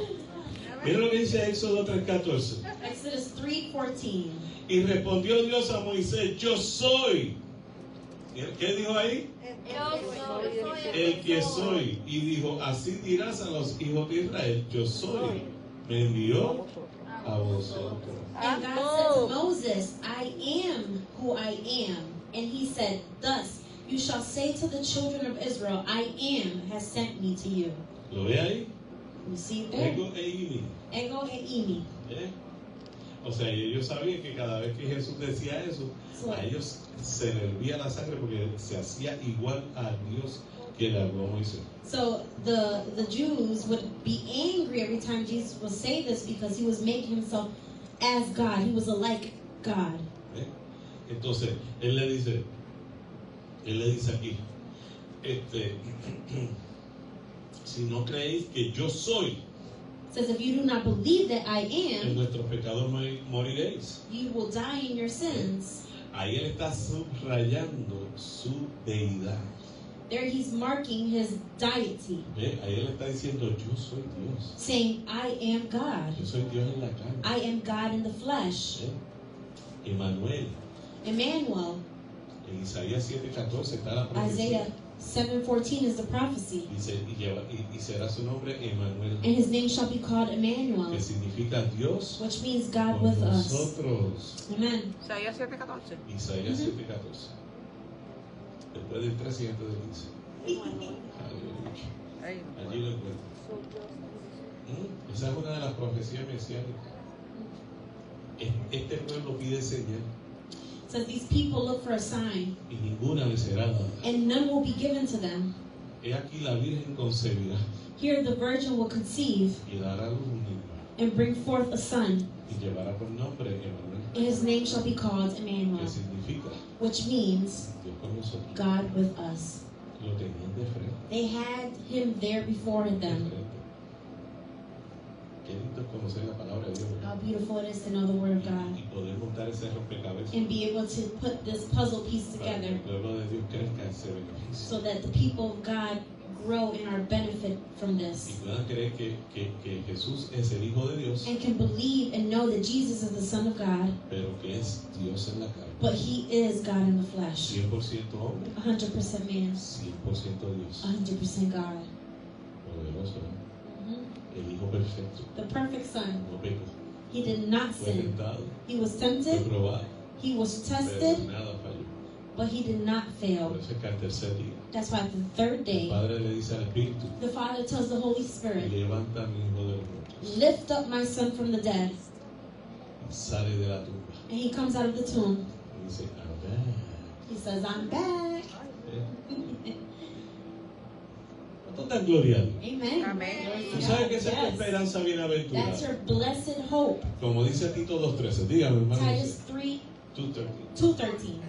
Mira lo que dice Éxodo 3:14. Exodus 3:14. Y respondió Dios a Moisés, yo soy. ¿Qué dijo ahí? El que soy. Y dijo, así dirás a los hijos de Israel, yo soy. Me envió a vosotros. And God said to Moses, I am who I am. And he said, thus you shall say to the children of Israel, I am has sent me to you. ¿Lo ve ahí? You see it there? Ego e imi. Ego e imi. O sea, ellos sabían que cada vez que Jesús decía eso, a ellos se les hervía la sangre porque se hacía igual a Dios que le habló a Moisés. So the Jews would be angry every time Jesus would say this because he was making himself as God. He was like God. ¿Eh? Entonces, él le dice aquí, si no creéis que yo soy, It says, if you do not believe that I en am, vuestros pecados moriréis. you will die in your sins. Ahí él está subrayando su deidad. There he's marking his deity, ¿Ve? Ahí él está diciendo, yo soy Dios. saying, I am God. Yo soy Dios en la carne. I am God in the flesh. ¿Ve? Emmanuel. Emmanuel, En Isaías 7:14 está la profecía. Isaiah 7:14 is the prophecy. Dice, y será su nombre Emmanuel, And his name shall be called que Emmanuel, significa Dios which means God con with us. nosotros. Amen. Isaías 7:14. Isaías 7:14. Después del 300 de 15. Ahí. Allí lo encuentro. Esa es una de las profecías mesiánicas. Este pueblo pide señal It says these people look for a sign, y ninguna le será dada. and none will be given to them. He aquí la Virgen concebirá Here the virgin will conceive y dará a luz un niño and bring forth a son, y llevará por nombre Emmanuel, and his name shall be called que Emmanuel, significa which means Dios con nosotros. God with us. Lo tenían de frente. They had him there before De them. frente. Qué lindo es conocer la palabra de Dios. How beautiful it is to know the Word of God Y poder montar ese rompecabezas and be able to put this puzzle piece para que together el pueblo de Dios crezca en ese beneficio. so that the people of God grow in our benefit from Y this puedan creer que Jesús es el Hijo de Dios, and can believe and know that Jesus is the Son of God, pero que es Dios en la carne. but He is God in the flesh, 100% hombre, 100% man, 100% Dios. 100% God. Poderoso, ¿no? Mhm. El Hijo perfecto. The perfect Son. No pecó. He did not Fue sin. tentado, He was fue tempted, probado, he was pero tested, nada falló. but he did not Por fail. eso es que al tercer día, That's why the third el day, Padre le dice al Espíritu, the Father tells the Holy Spirit, levanta a mi Hijo de los muertos. lift up my Son from the dead. Sale de la tumba And he comes out of the tomb. y dice, amén. He says, I'm back. ¿Cuánto tan gloria a Dios? Amen. Amén. Tú sabes que esa es tu Yes. esperanza That's bienaventurada. your blessed hope. Como dice Tito 2:13, dígame hermano. Titus 3, 2:13. 2:13.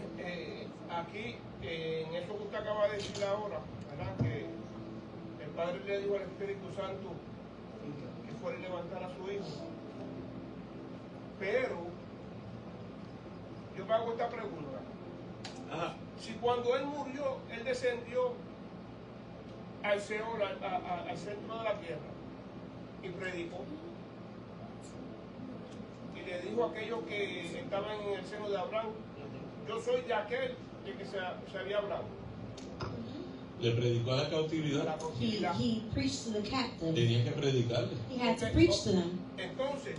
Aquí, en eso que usted acaba de decir ahora, ¿verdad? Que el Padre le dijo al Espíritu Santo que fuera a levantar a su Hijo. Pero, yo me hago esta pregunta. Ajá. Si cuando Él murió, Él descendió al Seol, al centro de la tierra, y predicó, y le dijo a aquellos que estaban en el seno de Abraham, yo soy de aquel de que se había hablado. Le predicó a la cautividad. La cautividad. He preached to the captive. Tenía que predicarle. He had to preach to them. Entonces,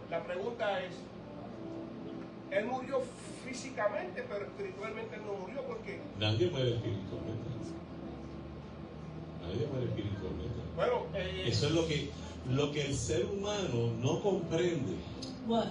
la pregunta es, Él murió físicamente, pero espiritualmente Él no murió porque, Nadie muere espiritualmente. Nadie muere espiritualmente. bueno, Eso es lo que el ser humano no comprende. What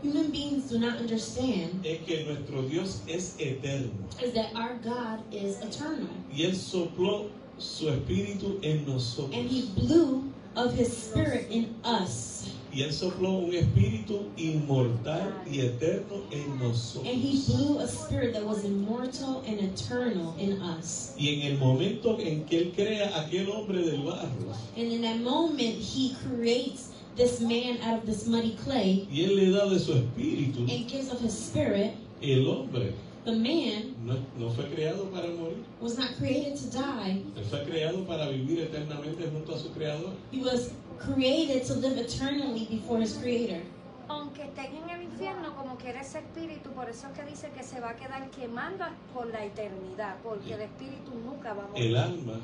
human beings do not understand Es que nuestro Dios es eterno. is that our God is eternal. Y Él sopló su espíritu en nosotros. And He blew of His Spirit in us. Y Él sopló un espíritu inmortal y eterno en nosotros. And He blew a spirit that was immortal and eternal in us. Y en el momento en que Él crea a aquel hombre del barro, And in that moment, He creates this man out of this muddy clay y Él le da de su espíritu, and gives of His Spirit. el hombre The man no fue creado para morir. was not created to die. Él fue creado para vivir eternamente junto a su creador. He was created to live eternally before His Creator. Aunque estén en el infierno, como quiere ese espíritu, por eso es que dice que se va a quedar quemando por la eternidad, porque el espíritu nunca va a morir. El alma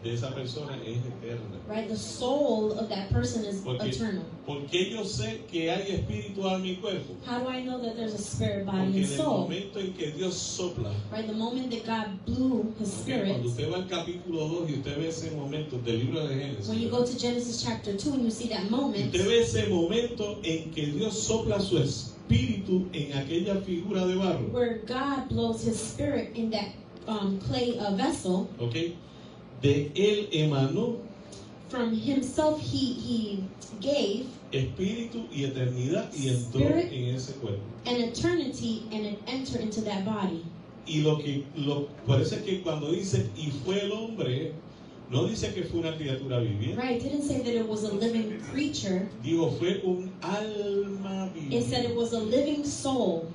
de esa persona es eterna. Right? The soul of that person is eternal. Porque yo sé que hay espíritu a mi cuerpo. How do I know that there's a spirit, body, Porque and en el soul? momento en que Dios sopla, Right? The moment that God blew His Spirit. cuando usted va al capítulo 2 y usted ve ese momento del libro de Génesis, When you go to Genesis chapter 2 and you see that moment, usted ve ese momento en que Dios sopla su espíritu en aquella figura de barro. where God blows His Spirit in that clay vessel, ¿Ok? De él emanó from Himself He gave espíritu y eternidad y entró Spirit. en ese cuerpo. an eternity and it entered into that body. Y por eso es que cuando dice y fue el hombre, no dice que fue una criatura viviente. Right? It didn't say that it was a living creature. Dijo fue un alma It said viviente. it was a living soul.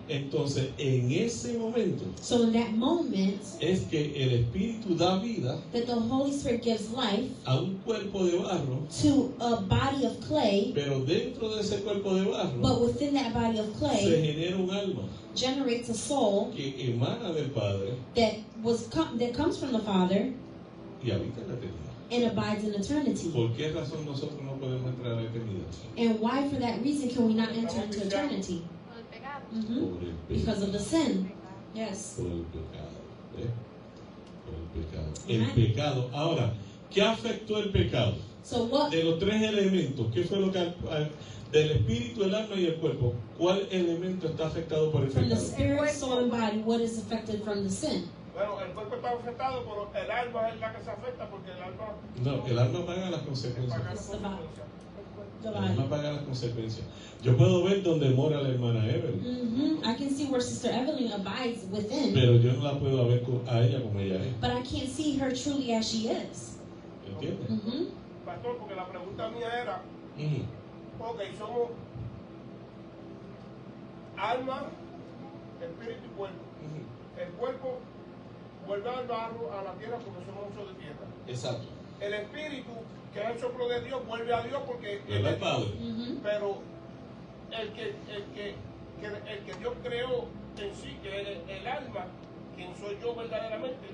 Entonces, en ese momento So in that moment, es que el espíritu da vida that the Holy Spirit gives life a un cuerpo de barro, to a body of clay, pero dentro de ese cuerpo de barro but within that body of se clay genera un alma generates a soul que emana del Padre that that comes from the Father y habita en la eternidad. and abides in eternity. ¿Por qué razón nosotros no podemos entrar a la eternidad? And why, for that reason, can we not enter into eternity? Mhm. Por el Because of the pecado. sin. Yes. Por el pecado. ¿Eh? Por el pecado. Amen. El pecado. Ahora, ¿qué afectó el pecado? So what? De los tres elementos, ¿qué fue lo que del espíritu, el alma y el cuerpo? ¿Cuál elemento está afectado por el From the pecado? spirit, soul, and body, what is affected from the sin? Bueno, el cuerpo está afectado, pero el alma es la que se afecta porque el alma No, el alma paga las paga consecuencias. las It's the body. consecuencias. The El alma body. paga las consecuencias. Yo puedo ver dónde mora la hermana Evelyn, Mm-hmm. I can see where Sister Evelyn abides within, pero yo no la puedo ver a ella como ella es. but I can't see her truly as she is. ¿Entiendes? Mm-hmm. Pastor, porque la pregunta mía era, Ujú. ok, somos alma, espíritu y cuerpo. Ujú. El cuerpo vuelve al barro, a la tierra, porque somos hechos de tierra. Exacto. El espíritu, que es el soplo de Dios, vuelve a Dios porque ¿Verdad, el Padre? Mm-hmm. pero el que Dios creó en sí, que es el alma, quien soy yo verdaderamente,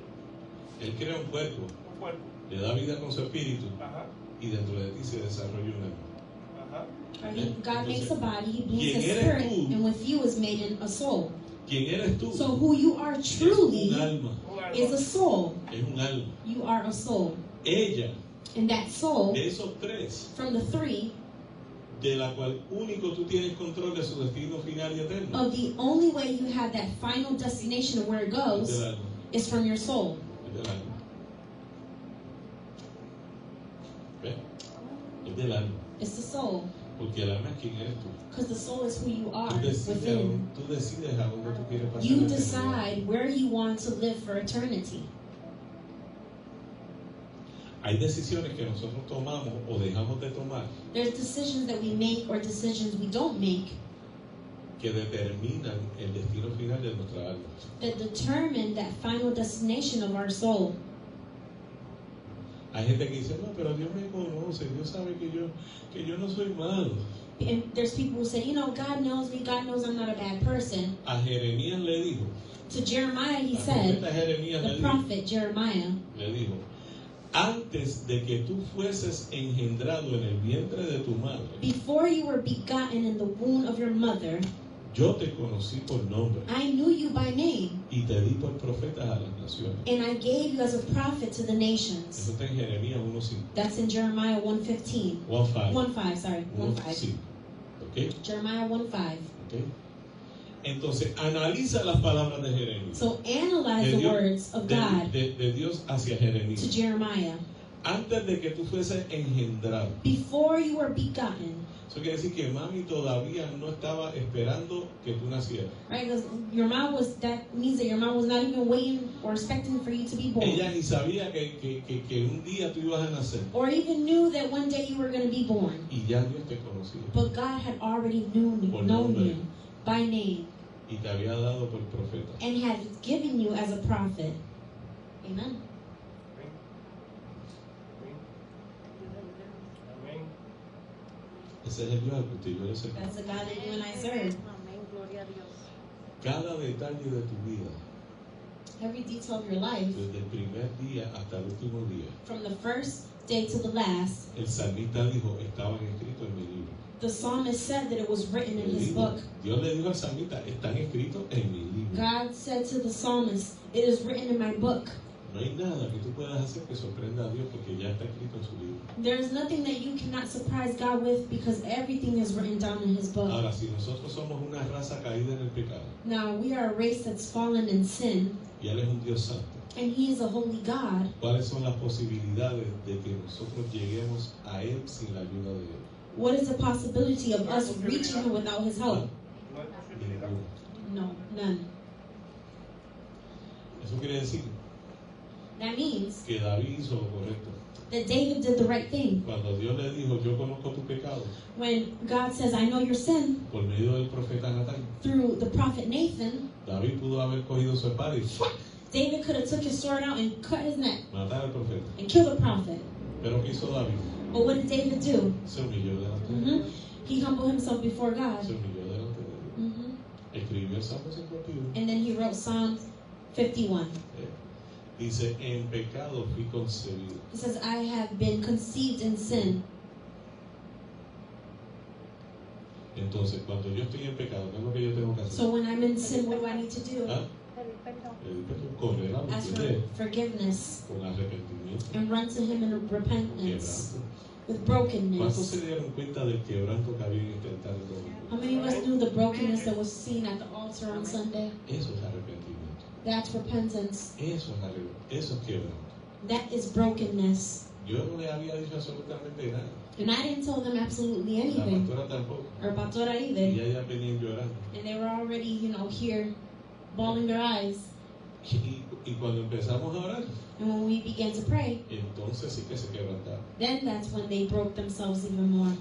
Él crea un cuerpo, un cuerpo. le da vida con su espíritu Ajá, y dentro de ti se desarrolla un alma. ajá. God makes a body, He bleeds His ¿Quién eres spirit, tú? and with you is made in a soul. ¿Quién eres tú? So who you are Es truly un alma. Un alma. is a soul. Es un alma. You are a soul. Ella, And that soul, de esos tres, from the three, de la cual único tú tienes control de su destino final y eterno, of the only way you have that final destination of where it es goes del alma. is from your soul. Es del alma. ¿Ves? Es del alma. It's the soul. Porque el alma es quien eres tú. Because the soul is who you are Tú decides, within. tú decides a dónde tú quieres pasar. You la eternidad. decide where you want to live for eternity. Hay decisiones que nosotros tomamos o dejamos de tomar There's decisions that we make or decisions we don't make que determinan el destino final de nuestra alma. that determine that final destination of our soul. Hay gente que dice, no, pero Dios me conoce, Dios sabe que yo no soy malo. And there's people who say, you know, God knows me, God knows I'm not a bad person. A Jeremías le dijo, To Jeremiah, he al said, profeta Jeremías the prophet Jeremiah, le dijo, antes de que tú fueses engendrado en el vientre de tu madre, before you were begotten in the womb of your mother, yo te conocí por nombre I knew you by name, y te di por profeta a las naciones. and I gave you as a prophet to the nations. Eso está en Jeremías 1:5. That's in Jeremiah 1:15. 1:5. 1:5, sorry. 1:5. Sí. ¿Ok? Jeremiah 1:5. ¿Ok? Entonces, analiza las palabras de Jeremías. So analyze De the Dios- words of de- God de Dios hacia to Jeremías. Jeremiah. Antes de que tú fueses engendrado. Before you were begotten, Eso quiere decir que mami todavía no estaba esperando que tú nacieras. right? Because your mom was, that means that your mom was not even waiting or expecting for you to be born. Ella ni sabía que un día tú ibas a nacer. Or even knew that one day you were going to be born. Y ya Dios te conocía. But God had already Por known nombre. you by name Y te había dado por profeta. and had given you as a prophet. Amen. Amén. Amén. Ese es el Dios al que usted y yo le servimos. That's the God that you and I serve. Amén, gloria a Dios. Cada detalle de tu vida Every detail of your life, desde el primer día hasta el último día. from the first day to the last. El salmista dijo, estaban escritos en mi libro. The psalmist said that it was written in his book. Dios le dijo al salmista, están escritos en mi libro. God said to the psalmist, it is written in my book. No hay nada que tú puedas hacer que sorprenda a Dios porque ya está escrito en su libro. There is nothing that you cannot surprise God with because everything is written down in his book. Ahora, si nosotros somos una raza caída en el pecado Now, we are a race that's fallen in sin, y Él es un Dios santo, and he is a holy God. ¿cuáles son las posibilidades de que nosotros lleguemos a Él sin la ayuda de Él? What is the possibility of us reaching him without his help? No hay posibilidad. Ninguna. No, none. Eso quiere decir That means que David hizo lo correcto. that David did the right thing. Cuando Dios le dijo, yo conozco tu pecado, When God says, I know your sin, por medio del profeta Natán, through the prophet Nathan, David pudo haber cogido su espada y ¡fua! David could have took his sword out and cut his neck Matar al profeta. and kill the prophet. Pero ¿qué hizo David? But what did David do? Se humilló delante de Dios. He humbled himself before God. Se humilló delante de Dios. Escribió el Salmo 51. And then he wrote Psalm 51. Dice, en pecado fui concebido. He says, I have been conceived in sin. Entonces, cuando yo estoy en pecado, ¿qué es lo que yo tengo que hacer? So when I'm in sin, what do I need to do? ¿Ah? Pedir perdón. Pedir perdón, correr a Ask usted for forgiveness con arrepentimiento, and run to him in repentance quebranto. with ¿Cuántos brokenness. se dieron cuenta del quebranto que había en este altar el domingo? How many of us knew the brokenness that was seen at the altar on Sunday? Eso es arrepentimiento. That's repentance. Eso es quebranto. That is brokenness. Yo no le había dicho absolutamente nada. And I didn't tell them absolutely La anything. pastora tampoco. Or Pastora Y either. ellas venían llorando. And they were already, here, bawling their eyes. Y cuando empezamos a orar, And when we began to pray, entonces sí que se quebrantaron. then that's when they broke themselves even more.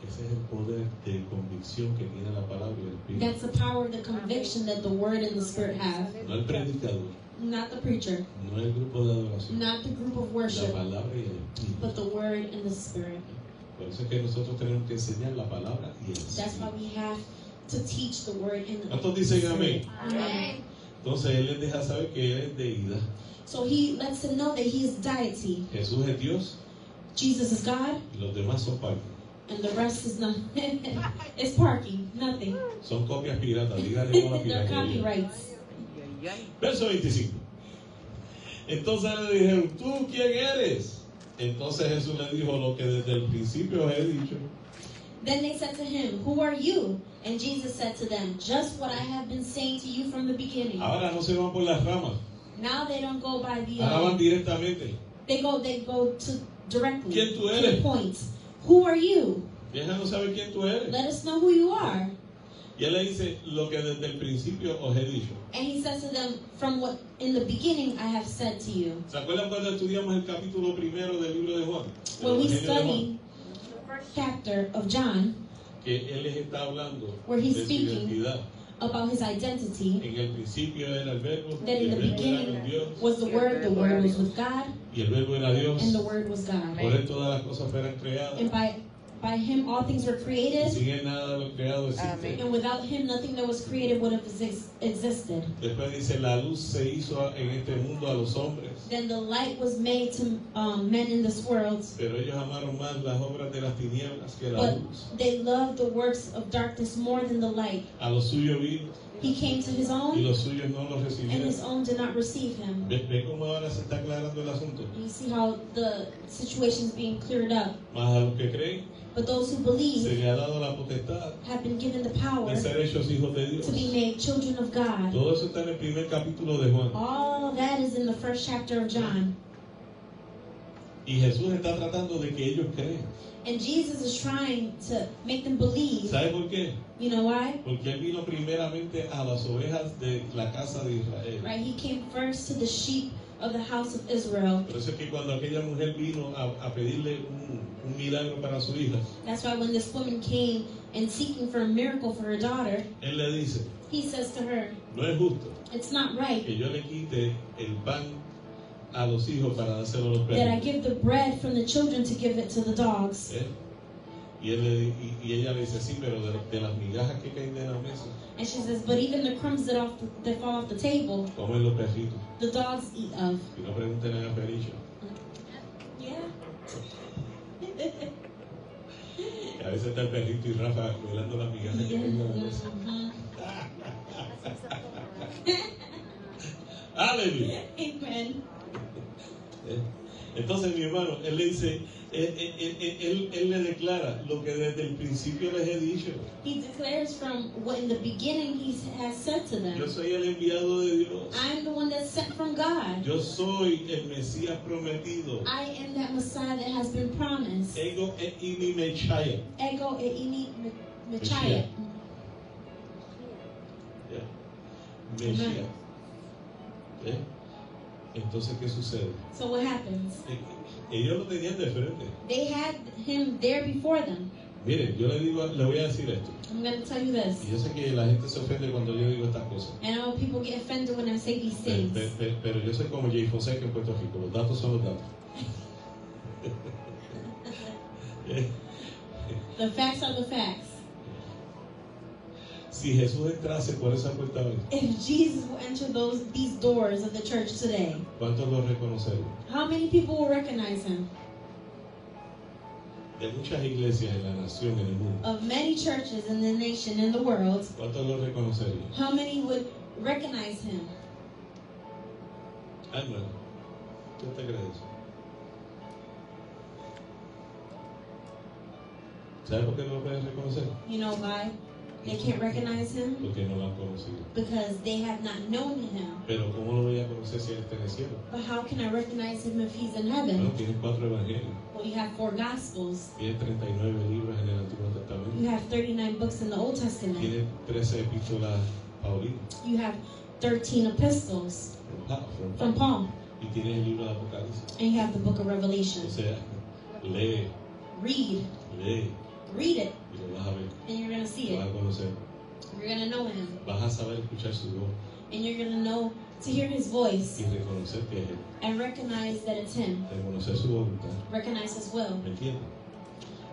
Ese es el poder de convicción que tiene la palabra y el Espíritu. That's the power of the conviction that the Word and the Spirit have. No el predicador, Not the preacher, no el grupo de adoración, not the group of la worship, palabra y el Espíritu. but the Word and the Spirit. Por eso es que nosotros tenemos que enseñar la palabra y el That's why Espíritu. we have to teach the Word and the ¿Cuántos dicen amén? Amen. Entonces Él les deja saber que Él es deidad. So he lets them know that he is deity. Jesús es Dios Jesus is God, y los demás son parques. and the rest is nothing. It's parking, nothing. Son copias piratas, díganle con la They're piratería. copyrights. Verso 25. Entonces le dijeron, ¿tú quién eres? Entonces Jesús le dijo lo que desde el principio os he dicho. Then they said to him, Who are you? And Jesus said to them, Just what I have been saying to you from the beginning. Ahora no se van por las ramas, Now they don't go by the ahora van directamente. they go to directly ¿Quién tú to eres? the point. Who are you? Déjanos saber quién tú eres. Let us know who you are. Y él le dice lo que desde el principio os he dicho. And he says to them, From what in the beginning I have said to you. ¿Se acuerdan cuando estudiamos el capítulo primero del libro de Juan? When we El Evangelio de Juan, study chapter of John, que él les está hablando where he's de su speaking identidad. about his identity, En el principio era el verbo, that y in el the verbo era con beginning Dios, was the Word was with God, y el verbo era Dios. and the Word was God. Por él todas las cosas fueron creadas. And by him all things were Y created, sin él nada de lo creado existe. and without him nothing that was created would have existed. Después dice, la luz se hizo en este mundo a los hombres, Then the light was made to men in this world, pero ellos amaron más las obras de las tinieblas que la but luz. they loved the works of darkness more than the light. A los suyos vino He came to his y own, los suyos no los and recibieron. his own did not receive him. Ve cómo ahora se está aclarando el asunto. You see how the situation is being cleared up. Más a los que creen, But those who se believe le ha dado la potestad have been given the power de ser hechos hijos de Dios. to be made children of God. Todo eso está en el primer capítulo de Juan. All of that is in the first chapter of John. Y Jesús está tratando de que ellos crean. And Jesus is trying to make them believe. ¿Sabe por qué? You know why? Porque Él vino primeramente a las ovejas de la casa de Israel. Right? He came first to the sheep of the house of Israel. Por eso es que cuando aquella mujer vino a pedirle un milagro para su hija, That's why when this woman came and seeking for a miracle for her daughter, Él le dice, he says to her, no es justo It's not right que yo le quite el pan a los hijos para dárselo a los that I perros. give the bread from the children to give it to the dogs. ¿Eh? Y ella le dice, sí, pero de las migajas que caen de la mesa, And she says, but even the crumbs that fall off the table, comen los perritos. the dogs eat of. Y no pregunten a la pericha. Yeah. Que a veces está el perrito y Rafa velando las migajas que caen de la mesa. Aleluya. Amen. Entonces, mi hermano, él le dice, él le declara lo que desde el principio les he dicho. He declares from what in the beginning he has said to them. Yo soy el enviado de Dios. I'm the one that's sent from God. Yo soy el Mesías prometido. I am that Messiah that has been promised. Ego e imi Messiah. Ego e ini Messiah. Mesías. Entonces, ¿qué sucede? So what happens? Ellos lo tenían de frente. They had him there before them. Miren, yo le voy a decir esto. I'm going to tell you this. Y yo sé que la gente se ofende cuando yo digo estas cosas. I know people get offended when I say these things. Pero yo soy como Jay Fonseca en Puerto Rico. Los datos son los datos. The facts are the facts. Si Jesús entrase por esa puerta hoy, If Jesus will enter these doors of the church today, ¿cuántos lo reconocerían? how many people will recognize him? De muchas iglesias en la nación, en el mundo, Of many churches in the nation, in the world, ¿cuántos lo reconocerían? how many would recognize him? Ay, bueno, ¿qué te crees? ¿Sabes por qué no lo pueden reconocer? You know why? They can't recognize him Porque no lo han conocido. because they have not known him. Pero ¿cómo lo voy a conocer si él está en el cielo? But how can I recognize him if he's in Bueno, heaven? tienes 4 evangelios, Well, you have 4 Gospels. tienes 39 libros en el Antiguo You Testamento, have 39 books in the Old Testament. tienes 13 epístolas paulinas You have 13 epistles from Paul. y tienes el libro de Apocalipsis. And you have the book of Revelation. O sea, lee Read it, y lo vas a ver, and you're going to see lo vas it. a conocer, You're going to know him. vas a saber escuchar su voz And you're going to know to hear his voice y reconocer que es él, and recognize that it's him. reconocer su voluntad. Recognize his will. ¿Me entiendes?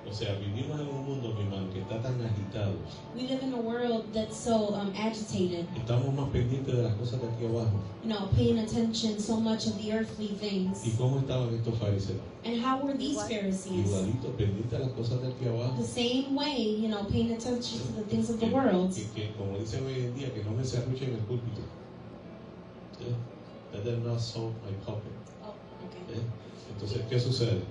O sea, vivimos en un mundo, mi hermano, que está tan agitado. We live in a world that's so agitated, Estamos más pendientes de las cosas de aquí abajo. you know, paying attention so much of the earthly things. ¿Y cómo estaban estos fariseos? And how were these Pharisees? Igualitos, pendientes de las cosas de aquí abajo. The same way, you know, paying attention to the things of the world. Que como dicen hoy en día, que no me serruchen en el púlpito. That they're not so my puppet. Oh, okay. Entonces, ¿qué sucede?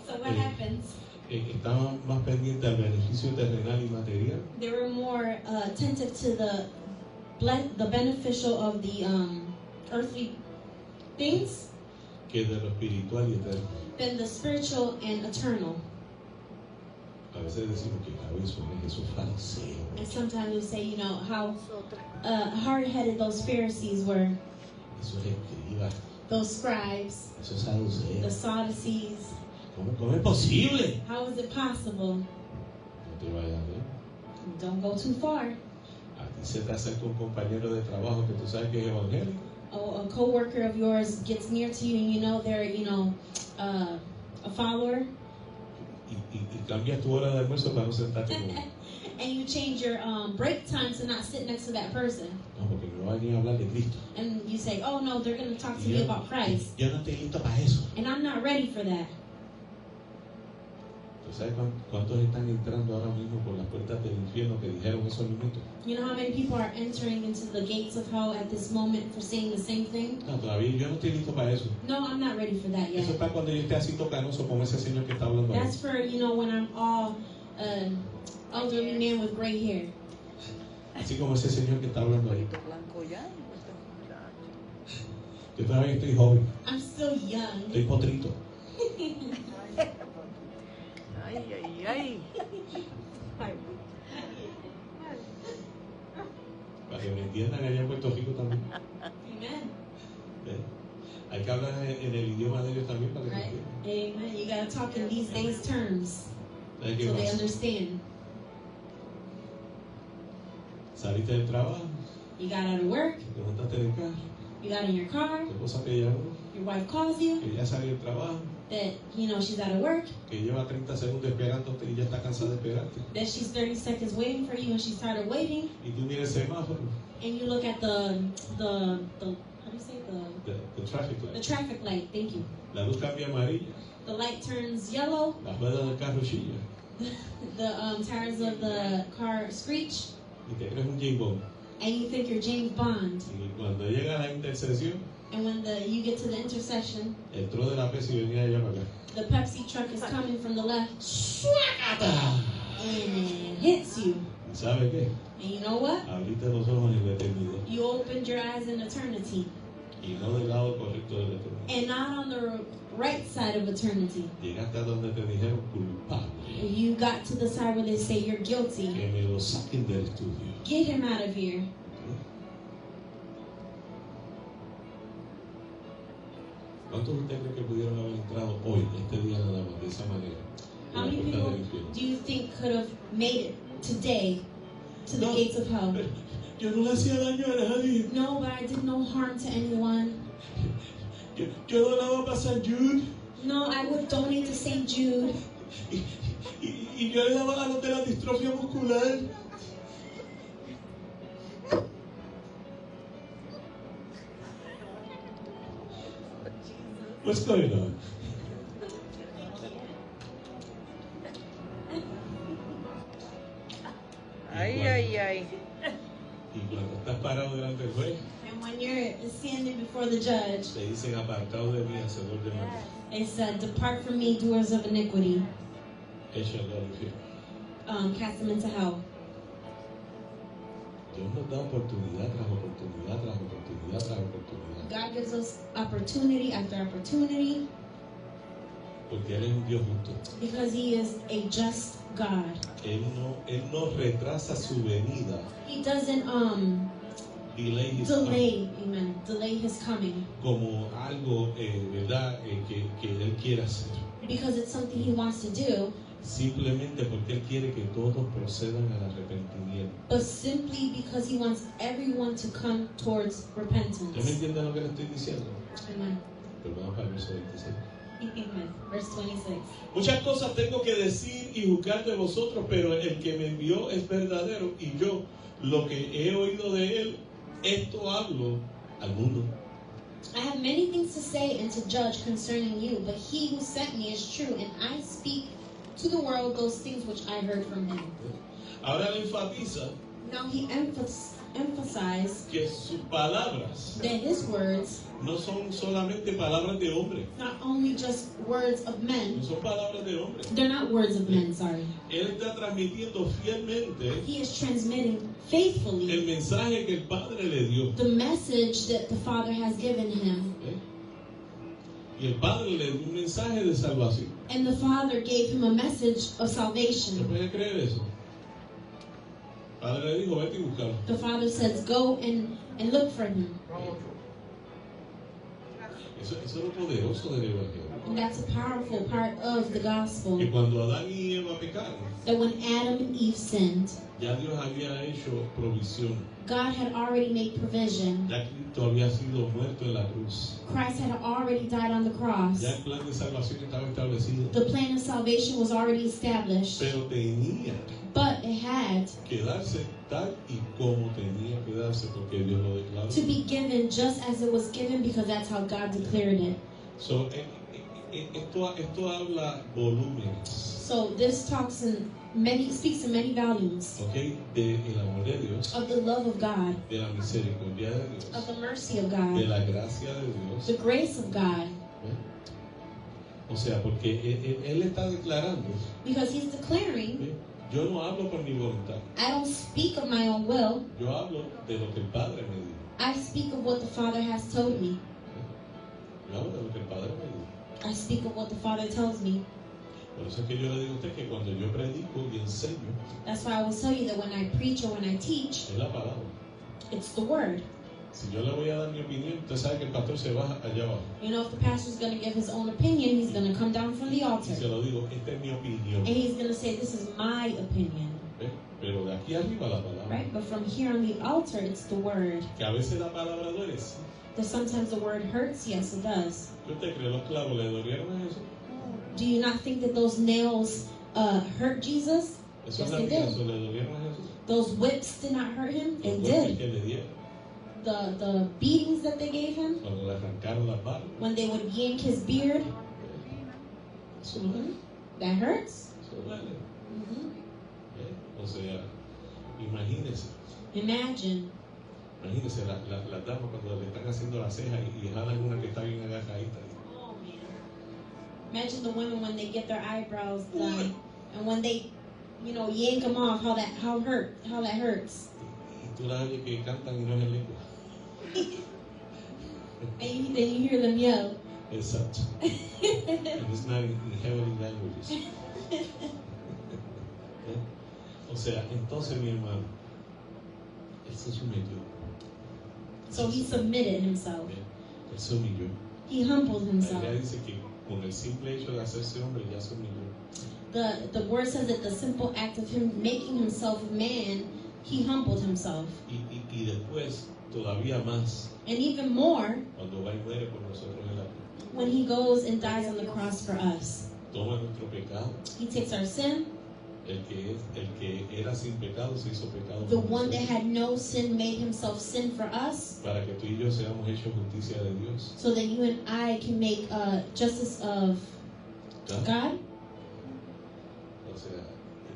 So what happens? Estaban más pendientes al beneficio terrenal y material They were more attentive to the beneficial of the earthly things que de lo espiritual y eterno. than the spiritual and eternal. A veces decimos que cabezón es Jesús fariseo. And sometimes we say, you know, how hard-headed those Pharisees were, Eso es escriba, those scribes, eso es saduceo. the Sadducees. ¿Cómo es posible? How is it possible? No te vayas a ver. Don't go too far. A ti se te acerca un compañero de trabajo que tú sabes que es evangélico. Oh, a co-worker of yours gets near to you and you know they're, you know, a follower. Y cambias tu hora de almuerzo para no sentarte con él. And you change your break time to not sit next to that person. No, porque me va a venir a hablar de Cristo. And you say, oh no, they're going to talk to me about Christ. Yo no estoy listo para eso. And I'm not ready for that. ¿Tú sabes cuántos están entrando ahora mismo por las puertas del infierno que dijeron esos minutos? You know how many people are entering into the gates of hell at this moment for saying the same thing? No, todavía yo no estoy listo para eso. No, I'm not ready for that yet. Eso es para cuando yo esté así tocanoso como ese señor que está hablando ahí. That's for, you know, when I'm all elderly man with gray hair. Así como ese señor que está hablando ahí. Blanco ya. Yo todavía estoy joven, I'm still young. estoy potrito. Ay. Para que me entiendan allá en Puerto Rico también. Amen. Hay que hablar en el idioma de ellos también para que me Right? entiendan. Amen. You gotta talk in these days' terms ¿Sabes qué so they pasa? understand. Saliste del trabajo, You got out of work, te montaste en el carro, you got in your car, tu esposa te llamó, your wife calls you, que ya salió del trabajo, that, you know, she's out of work, que lleva 30 segundos esperándote y ya está cansada de esperarte. that she's 30 seconds waiting for you and she's tired of waiting, Y tú miras el semáforo, and you look at the how do you say, the traffic the light. traffic light, thank you. La luz cambia amarilla, The light turns yellow, las ruedas del carro chillan the tires of the car screech, y te crees un James Bond. and you think you're James Bond. Y cuando llega a la intersección, And when you get to the intersection, entró de la Pepsi y venía allá para acá. the Pepsi truck is coming from the left ¡Suácata! and it hits you. ¿Y sabe qué? And you know what? Abriste los ojos en la eternidad You opened your eyes in eternity, y no del lado correcto de la eternidad. and not on the right side of eternity. Llegaste a donde te dijeron culpable, You got to the side where they say you're guilty. que me lo saquen del estudio. Get him out of here. ¿Cuántos de ustedes creen que pudieron haber entrado hoy, este día nada más, de esa manera? How En la many puerta people del infierno? do you think could have made it today to the No. gates of hell? Yo no le hacía daño a nadie. No, but I did no harm to anyone. Yo donaba para San Jude No, I would donate to St. Jude. y yo le daba a los de la distrofia muscular. What's going on? Ay, ay, ay. Y cuando estás parado delante del juez, And when you're standing before the judge, te dicen apartado de mí, hacedor de maldad. they said, "Depart from me, doers of iniquity." Échalo al infierno. Cast them into hell. Dios nos da oportunidad tras oportunidad tras oportunidad tras oportunidad. God gives us opportunity after opportunity Porque Él es un Dios justo. because He is a just God. Él no retrasa su venida. He doesn't Delay his delay His coming, como algo, ¿verdad? Que Él quiere hacer. because it's something He wants to do, Simplemente porque Él quiere que todos procedan al arrepentimiento. but simply because He wants everyone to come towards ¿Usted me repentance. entiende lo que le estoy diciendo? Amen. Pero vamos para el verso 26. Amen. Verse 26. Muchas cosas tengo que decir y juzgar de vosotros, pero el que me envió es verdadero y yo lo que he oído de Él, esto hablo al mundo. I have many things to say and to judge concerning you, but He who sent me is true, and I speak to the world those things which I heard from Him. Ahora él enfatiza Now He emphasized que sus palabras that His words, no son solamente palabras de hombre, not only just words of no men, son palabras de hombre. they're not words of men, sorry. Él está transmitiendo fielmente He is transmitting el faithfully mensaje que el Padre le dio. the message that the Father has given Him. ¿Eh? Y el Padre le dio un mensaje de salvación. And the Father gave Him a message of ¿Se salvation. puede creer eso? El Padre le dijo, vete y búscalo. The Father says, go and look for Him. Eso es lo poderoso del Evangelio. And that's a powerful part of the gospel. Que cuando Adán y Eva pecaron, That when Adam and Eve sinned, ya Dios había hecho provisión. God had already made provision. Ya Cristo había sido muerto en la cruz. Christ had already died on the cross. Ya el plan de salvación estaba establecido. The plan of salvation was already established. Pero tenía But it had que darse tal y como tenía que darse porque Dios lo declaró. to be given just as it was given because that's how God declared it. So, esto habla volúmenes, So this speaks in many volumes ¿ok? De el amor de Dios, of the love of God, de la misericordia de Dios, of the mercy of de God, la gracia de Dios. the grace of God. ¿Ve? O sea, porque él está declarando, Because He's declaring, ¿ve? Yo no hablo por mi voluntad, I don't speak of my own will. yo hablo de lo que el Padre me dijo. I speak of what the Father has told me. ¿Ve? Yo hablo de lo que el Padre me dijo. I speak of what the Father tells me. Por eso es que yo le digo a usted que cuando yo predico y enseño, That's why I will tell you that when I preach or when I teach, es la palabra. it's the word. Si yo le voy a dar mi opinión, usted sabe que el pastor se baja allá abajo. You know, if the pastor's going to give his own opinion, he's going to come down from the altar. Y se lo digo, esta es mi opinión. And he's going to say, this is my opinion. ¿Ve? Pero de aquí arriba la palabra. Right? But from here on the altar, it's the word. Que a veces la palabra duele. Sí. That sometimes the word hurts. Yes, it does. ¿Qué usted cree? ¿Los clavos le dolieron a Jesús? Do you not think that those nails hurt Jesus? Eso Yes, es la they did. eso le dolieron a Jesús. Those whips did not hurt him. It Los golpes did. que le dieron, The beatings that they gave him, cuando le arrancaron las barbas. when they would yank his beard, Eso duele. that hurts. Eso duele. Mhm. O sea, imagínese la dama cuando le están haciendo la ceja y jalan una que está bien agajadita. Imagine the women when they get their eyebrows done, and when they, yank them off, how that hurts. Y tú la oyes que cantan y no es en lengua. And then you hear them yell. Exacto. And it's not in heavenly languages. O sea, entonces mi hermano, él se sometió. So he submitted himself. Él se humilló. He humbled La himself. Biblia dice que con el simple hecho de hacerse hombre ya se humilló. The word says that the simple act of him making himself man, he humbled himself. Y después, todavía más, And even more, cuando va y muere por nosotros en la cruz. when he goes and dies on the cross for us. Toma nuestro pecado. He takes our sin, El que era sin pecado se hizo pecado. the por one that nosotros, had no sin made himself sin for us, para que tú y yo seamos hechos justicia de Dios. so that you and I can make justice of ¿Ya? God. O sea,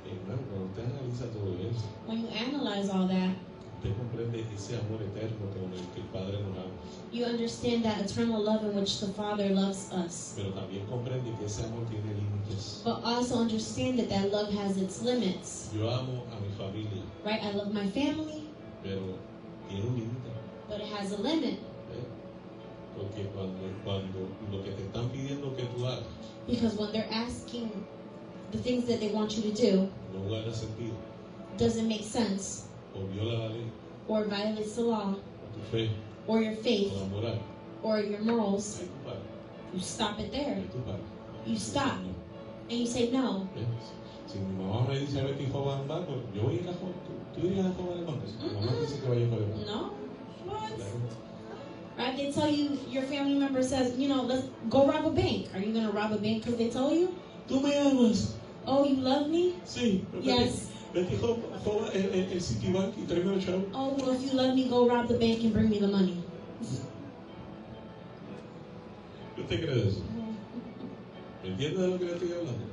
hermano, cuando usted analiza todo eso, When you analyze all that, usted comprende ese amor eterno con el que el Padre nos ama. you understand that eternal love in which the Father loves us. Pero también comprende que ese amor tiene límites. But also understand that that love has its limits. Yo amo a mi familia, Right? I love my family, pero tiene un límite. but it has a limit. ¿Eh? Porque cuando lo que te están pidiendo que tú hagas Because when they're asking the things that they want you to do, no guarda sentido, doesn't make sense, o viola la ley, or violates the law, o tu fe, or your o faith, la moral, or your morals, ahí tú paras, you stop it there. ahí tú paras. You stop. And you say no. ¿Eh? Si mi mamá me dice vete y roba al banco, yo voy a ir a robar. ¿Tú irías a robar al banco? Si mi mamá dice que vaya a robar al banco. No? What? Claro. Right? They tell you, your family member says, let's go rob a bank. Are you going to rob a bank because they told you? ¿Tú me amas? Oh, you love me? Sí. Yes. Vete y roba el Citibank y tráeme los chavos. Oh, well, if you love me, go rob the bank and bring me the money. ¿Qué usted cree de eso? ¿Me entiende de lo que le estoy hablando?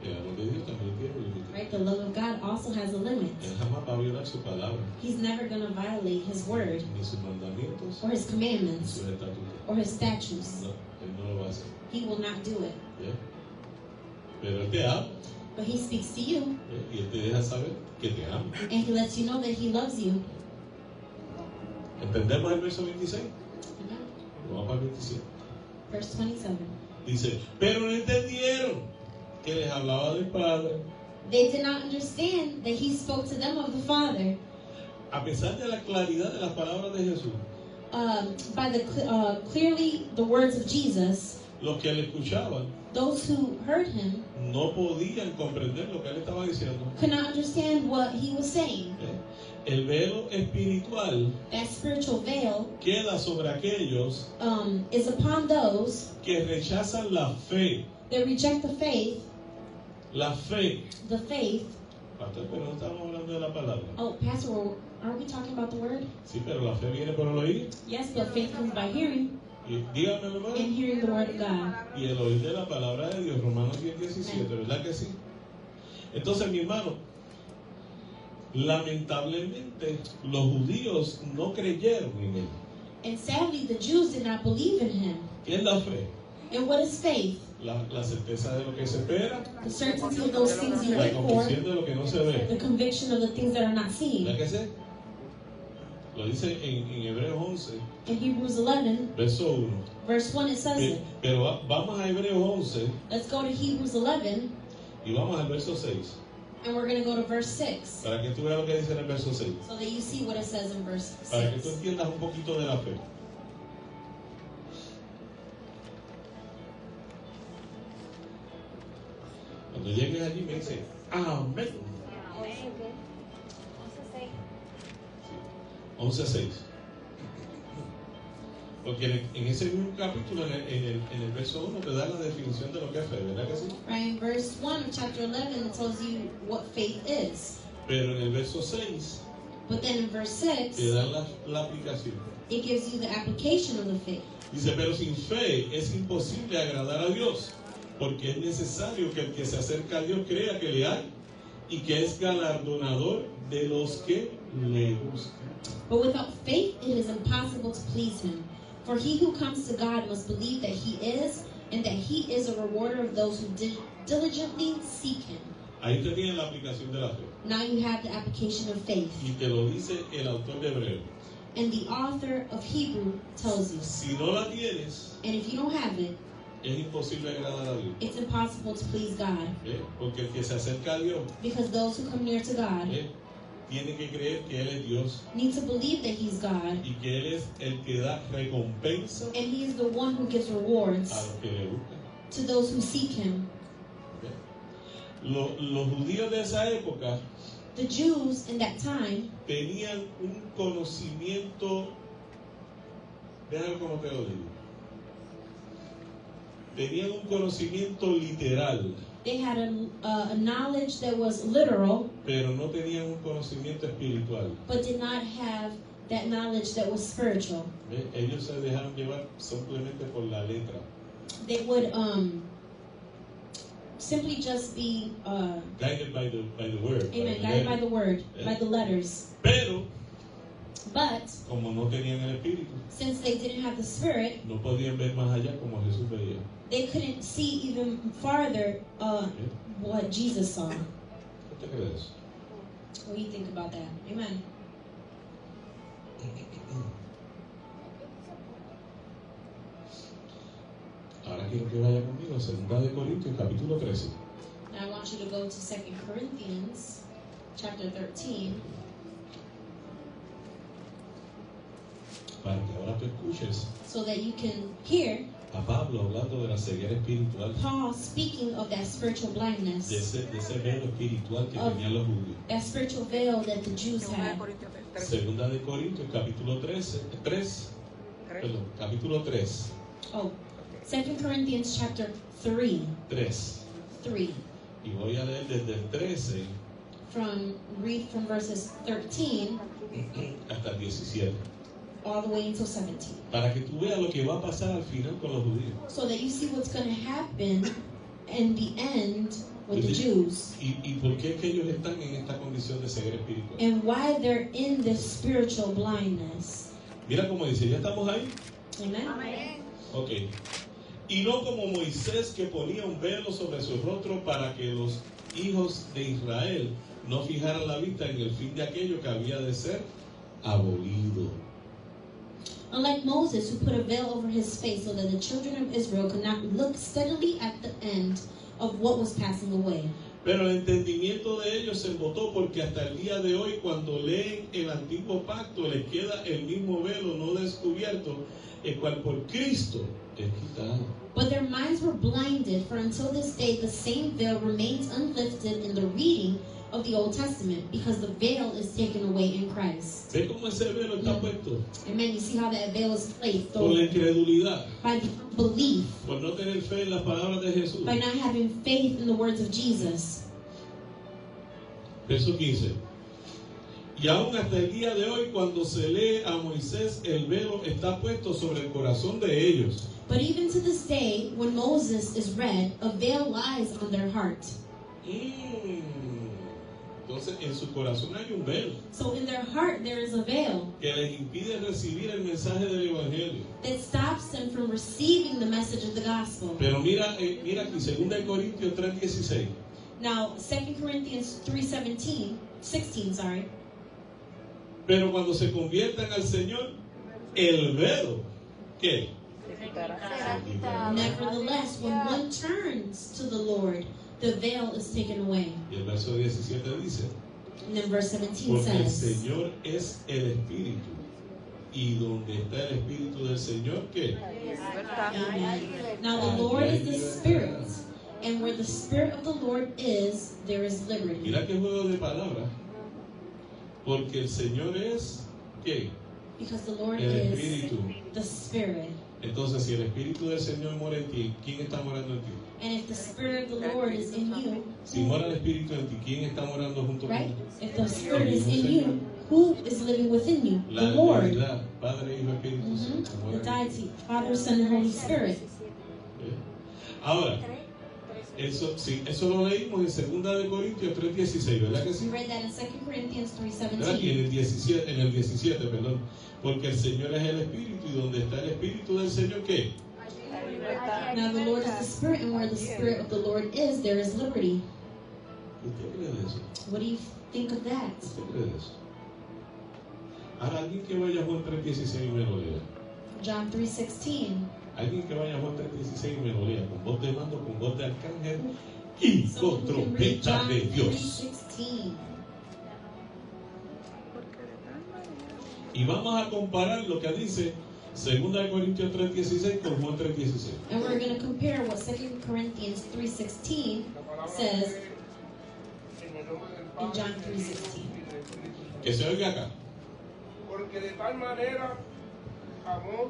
El amor de Dios también tiene límites. Right? The love of God also has a limit. Él jamás va a violar su palabra, He's never going to violate his word, ni sus mandamientos, or his ni commandments, sus estatutos. or his statutes. No, él no lo va a hacer. He will not do it. ¿Ya? Pero él te ama, But he speaks to you, y él te deja saber que te ama. and he lets you know that he loves you. ¿Entendemos el verso 26? Amen. Vamos para el 27. Verse 27. Dice, pero no entendieron que les hablaba del Padre. They did not understand that he spoke to them of the Father. A pesar de la claridad de las palabras de Jesús, By clearly the words of Jesus, los que le escuchaban those who heard him no podían comprender lo que él estaba diciendo. could not understand what he was saying. El velo espiritual That spiritual veil queda sobre aquellos is upon those que rechazan la fe. that reject the faith. La fe. The faith. Pastor, pero no estamos hablando de la palabra. Oh, Pastor, aren't we talking about the word? Sí, pero la fe viene por el oír. Yes, but faith comes by hearing, Y dígame, hermano. and hearing the word of God. Y el oír de la palabra de Dios, Romanos 10:17, ¿verdad que sí? Entonces, mi hermano, lamentablemente los judíos no creyeron en él. And sadly, the Jews did not believe in him. ¿Qué es la fe? And what is faith? La certeza de lo que se espera, The certainty of those things you la wait for, convicción de lo que no se ve. the conviction of the things that are not seen. ¿Verdad que sí? Lo dice en Hebreos 11, In Hebrews 11, verso 1. verse 1, it says it. Pero vamos a Hebreos 11 Let's go to Hebrews 11, y vamos al verso 6. and we're going to go to verse 6, Para que tú veas lo que dice en el verso 6. so that you see what it says in verse Para que tú 6. entiendas un poquito de la fe. Cuando llegues allí me dice, amén. 11:6. Porque en ese mismo capítulo, en el verso 1, te da la definición de lo que es fe, ¿verdad que sí? Right, in verse 1 of chapter 11, it tells you what faith is. Pero en el verso 6, But then in verse 6, te da la aplicación. it gives you the application of the faith. Dice, pero sin fe es imposible agradar a Dios, porque es necesario que el que se acerca a Dios crea que le hay y que es galardonador de los que le buscan. But without faith, it is impossible to please him. For he who comes to God must believe that he is, and that he is a rewarder of those who diligently seek him. Ahí te tiene la aplicación de la fe. Now you have the application of faith. Y te lo dice el autor de Hebreo. And the author of Hebrew tells you. Si no la tienes, And if you don't have it, es imposible agradar a Dios. it's impossible to please God. Porque el que se acerca a Dios Because those who come near to God tiene que creer que Él es Dios need to believe that he's God. y que Él es el que da recompensa And he is the one who gives rewards a los que le buscan. to those who seek him. Los judíos de esa época The Jews in that time, tenían un conocimiento, déjame como te lo digo, tenían un conocimiento literal, they had a knowledge that was literal, pero no tenían un conocimiento espiritual. but did not have that knowledge that was spiritual. Ellos se dejaron llevar simplemente por la letra. They would simply just be Guided by the word. amen, guided by the word, by the letters. Pero, But como no tenían el espíritu, since they didn't have the spirit, no podían ver más allá como Jesús veía. they couldn't see even farther what Jesus saw. ¿Qué te crees? What do you think about that? Amen. Ahora quiero que vaya conmigo a 2 Corintios capítulo 13. Now I want you to go to 2 Corinthians chapter 13, Para que ahora tú escuches so that you can hear a Pablo hablando de la ceguera espiritual, Paul speaking of that spiritual blindness, de ese velo espiritual que tenían los judíos. that spiritual veil that the Jews had. 2 Corintios capítulo 3. Oh, 2 Corinthians chapter 3, 3. 3. Y voy a leer desde el 13 Read from verses 13 hasta el 17. all the way until 17. Para que tú veas lo que va a pasar al final con los judíos. So that you see what's going to happen in the end with the Jews. Y por qué es que ellos están en esta condición de ceguera espiritual. And why they're in this spiritual blindness. Mira cómo dice, ¿ya estamos ahí? Amen. Ok. Y no como Moisés, que ponía un velo sobre su rostro para que los hijos de Israel no fijaran la vista en el fin de aquello que había de ser abolido. Unlike Moses, who put a veil over his face so that the children of Israel could not look steadily at the end of what was passing away. Pero el entendimiento de ellos se embotó, porque hasta el día de hoy, cuando leen el antiguo pacto, les queda el mismo velo no descubierto, el cual por Cristo es quitado. But their minds were blinded, for until this day the same veil remains unlifted in the reading of the Old Testament, because the veil is taken away in Christ. ¿Ve cómo ese velo está puesto? Amen. You see how that veil is placed? Por la incredulidad, By the belief, por no tener fe en las palabras de Jesús. by not having faith in the words of Jesus. Verso 15. Y aún hasta el día de hoy, cuando se lee a Moisés, el velo está puesto sobre el corazón de ellos. But even to this day, when Moses is read, a veil lies on their heart. Entonces, en su corazón hay un velo So in their heart there is a veil que les impide recibir el mensaje del Evangelio. that stops them from receiving the message of the gospel. Pero mira aquí, 2 Corintios 3:16. Now, 2 Corinthians 3:16, Pero cuando se conviertan al Señor, el velo, ¿qué? nevertheless, when one turns to the Lord, the veil is taken away. Y el verso 17 dice, And then verse 17 porque el says, Señor es el Espíritu, y donde está el Espíritu del Señor, ¿qué? Amen. Now the Lord is the Spirit, and where the Spirit of the Lord is, there is liberty. Mira qué juego de palabras. Porque el Señor es, ¿qué? Because the Lord El is Espíritu. the Spirit. Entonces, si el Espíritu del Señor mora en ti, ¿quién está morando en ti? And if the Spirit of the Lord is in you, Si mora el Espíritu en ti, ¿quién está morando junto right? contigo? If the Spirit is in you, who is living within you? La The Lord. Trinidad, Padre, Hijo, Espíritu Santo. The mora en ti. deity, Father, Son, and Holy Spirit. ¿Eh? Ahora, eso, sí, eso lo leímos en 2 de Corintios 3:16, ¿verdad que We sí? read that in 2 Corinthians ¿Verdad? Y 3:17. en el 17, perdón. Porque el Señor es el Espíritu, y donde está el Espíritu del Señor, ¿qué? Now the Lord is the Spirit, and where the Spirit of the Lord is, there is liberty. ¿Usted cree de eso? What do you think of that? ¿Usted cree de eso? Ahora, alguien que vaya a Juan 3:16 y me lo lea. John 3:16. Alguien que vaya a Juan 3:16 y me lo lea, con voz de mando, con voz de arcángel y Someone con who can read trompeta John de Dios. 3:16. Y vamos a comparar lo que dice 2 de Corintios 3:16 con Juan 3:16. And we're going to compare what 2 Corinthians 3:16 La palabra says en el nombre del in Padre, John del Hijo 3:16. y del Espíritu Santo. Que se oiga acá. Porque de tal manera amó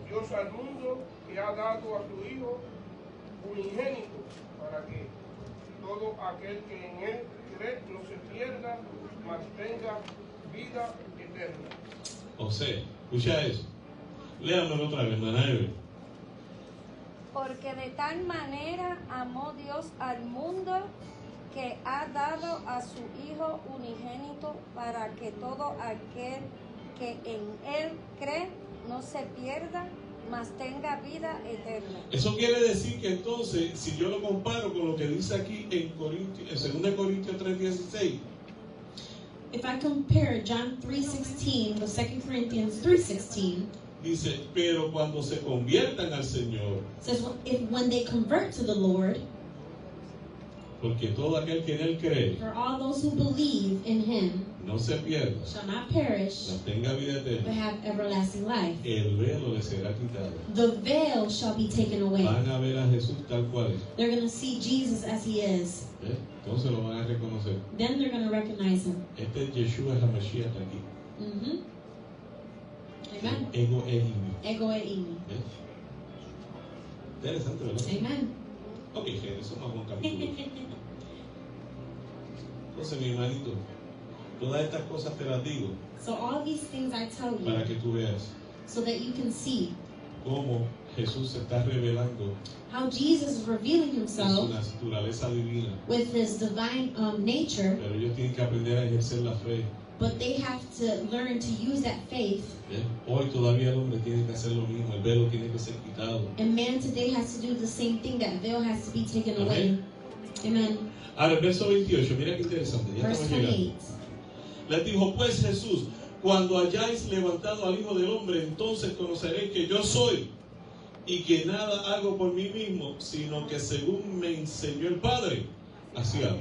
Dios al mundo que ha dado a su Hijo unigénito para que todo aquel que en él cree no se pierda, mas tenga vida eterna. O sea, escucha eso. Léamelo otra vez, hermana Eve. Porque de tal manera amó Dios al mundo que ha dado a su Hijo unigénito para que todo aquel que en él cree no se pierda, mas tenga vida eterna. Eso quiere decir que entonces, si yo lo comparo con lo que dice aquí en 2 Corintios 3:16, If I compare John 3:16 with 2 Corinthians 3:16, dice, pero cuando se conviertan al Señor, it says when they convert to the Lord, porque todo aquel que en Él cree for all those who believe in him no se pierda, shall not perish, no tenga vida but eterna, have everlasting life. el velo le será quitado. The veil shall be taken away. Van a ver a Jesús tal cual es. They're going to see Jesus as he is. ¿Eh? Entonces lo van a reconocer. Then they're going to recognize him. Este es Yeshua HaMashiach aquí. Mm-hmm. Amen. Ego Eimi. Ego e imi. ¿Eh? Interesante, ¿verdad? Amen. Ok, gente, eso vamos a un capítulo. Entonces, mi hermanito, todas estas cosas te las digo So all these things I tell para you que tú veas so that you can see cómo Jesús se está revelando how Jesus is revealing en su himself naturaleza divina. with his divine nature, Pero ellos tienen que aprender a ejercer la fe. but they have to learn to use that faith. ¿Eh? Hoy todavía el hombre tiene que hacer lo mismo, el velo tiene que ser quitado. And man today has to do the same thing. That veil has to be taken away. Amen. Ahora, el verso 28, mira qué interesante, ya Verse estamos llegando. 28. Les dijo, pues Jesús, cuando hayáis levantado al Hijo del Hombre, entonces conoceréis que yo soy, y que nada hago por mí mismo, sino que según me enseñó el Padre, así hago.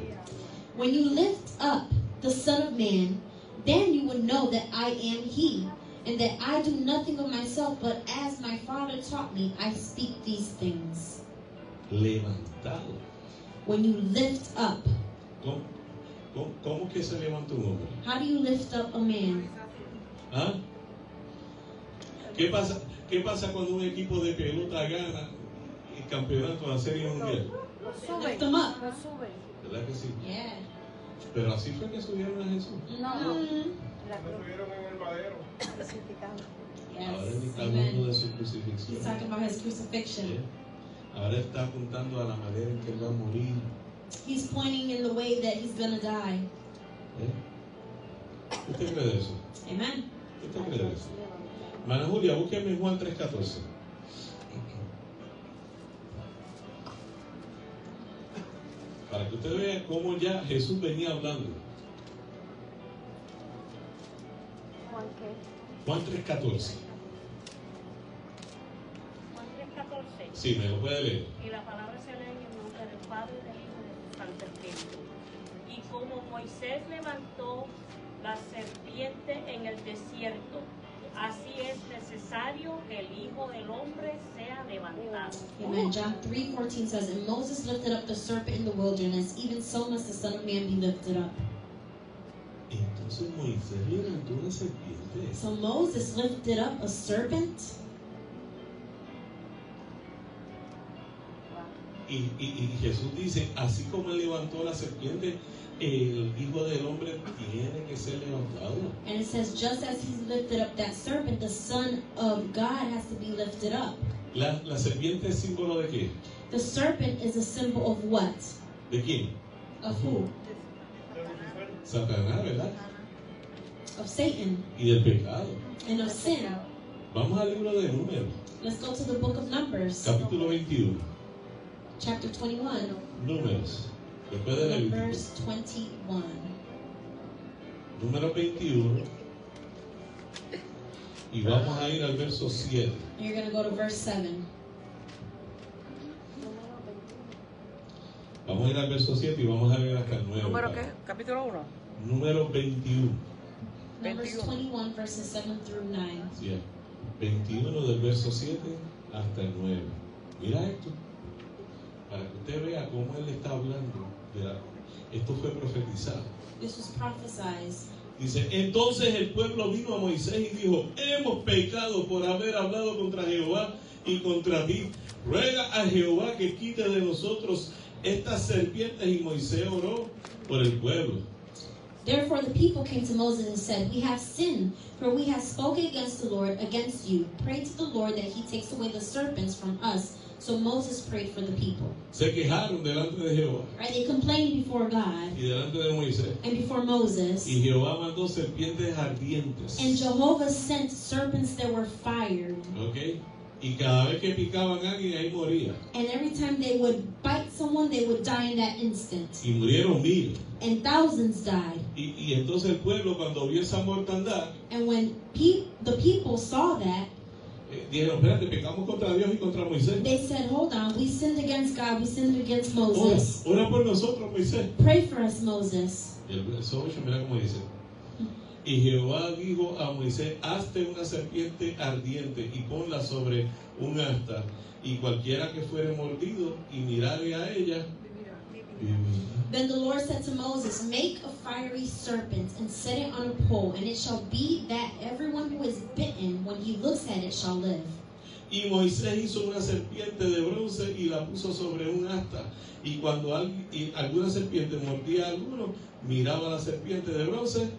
When you lift up the Son of Man, then you will know that I am He, and that I do nothing of myself, but as my Father taught me, I speak these things. Levantado. When you lift up, ¿Cómo que se levanta un hombre? how do you lift up a man? ¿Ah? ¿Qué pasa cuando un equipo de pelota gana el campeonato de la Serie Mundial? Lo suben, Lift them up. lo suben. ¿Verdad que sí? Yeah. Pero así fue que subieron a Jesús. No, la Lo subieron en el madero. crucificado. Ahora él Yes. está hablando Amen. de su crucifixión. He's talking about his crucifixion. ¿Eh? Ahora está apuntando a la manera en que él va a morir. He's pointing in the way that he's gonna die. ¿Eh? ¿Usted cree de eso? Amen. ¿Usted cree de eso? Hermana Julia, búsqueme Juan 3:14. Para que usted vea cómo ya Jesús venía hablando. Juan, ¿qué? Juan 3:14. Juan 3:14. Sí, me lo puede leer. Y la palabra se lee en el nombre del Padre, del Hijo y del Santo Espíritu. Y como Moisés levantó la serpiente en el desierto, así es necesario que el Hijo del Hombre sea levantado. Amen. John 3:14 says, and Moses lifted up the serpent in the wilderness, even so must the Son of Man be lifted up. Entonces Entonces Moisés levantó una serpiente. So Moses lifted up a serpent. Y Jesús dice, así como él levantó la serpiente, el Hijo del Hombre tiene que ser levantado. And it says, just as he lifted up that serpent, the Son of God has to be lifted up. La serpiente es símbolo de qué? The serpent is a symbol of what? ¿De quién? Of who? Satanás, ¿verdad? Of Satan Y del pecado. and of sin. Vamos al libro de Números, Let's go to the book of Numbers, capítulo 21. chapter 21. Números, después de Levítico. Numbers 21. Número 21. Y vamos a ir al verso 7. And you're going to go to verse 7. Vamos a ir al verso 7 y vamos a leer hasta el 9. ¿Número qué? ¿Capítulo 1? Número 21. Numbers 21. 21, verses 7 through 9. Sí, 21 del verso 7 hasta el 9. Mira esto. Para que usted vea cómo él está hablando. Esto fue profetizado. This was prophesied. Dice, entonces el pueblo vino a Moisés y dijo, hemos pecado por haber hablado contra Jehová y contra ti. Ruega a Jehová que quite de nosotros estas serpientes. Y Moisés oró por el pueblo. Therefore the people came to Moses and said, we have sinned, for we have spoken against the Lord, against you. Pray to the Lord that he takes away the serpents from us. So Moses prayed for the people. Se quejaron delante de Jehová Right? They complained before God y delante de Moisés. and before Moses. Y Jehová mandó serpientes ardientes. And Jehovah sent serpents that were fired. ¿Ok? Y cada vez que picaban a alguien, ahí moría. And every time they would bite someone, they would die in that instant. Y murieron miles. And thousands died. Y entonces el pueblo, cuando vio esa mortandad, And when the people saw that, dijeron, espérate, pecamos contra Dios y contra Moisés. they said, hold on, we sinned against God, we sinned against Moses. Ora por nosotros, Moisés. Pray for us, Moses. Y el verso 8, mira cómo dice. Y Jehová dijo a Moisés, hazte una serpiente ardiente y ponla sobre un asta, y cualquiera que fuere mordido y mirare a ella, vivirá. Then the Lord said to Moses, make a fiery serpent and set it on a pole, and it shall be that everyone who is bitten, when he looks at it, shall live. Y Moisés hizo una serpiente de bronce y la puso sobre un asta. Y cuando alguna serpiente mordía a alguno, miraba a la serpiente de bronce.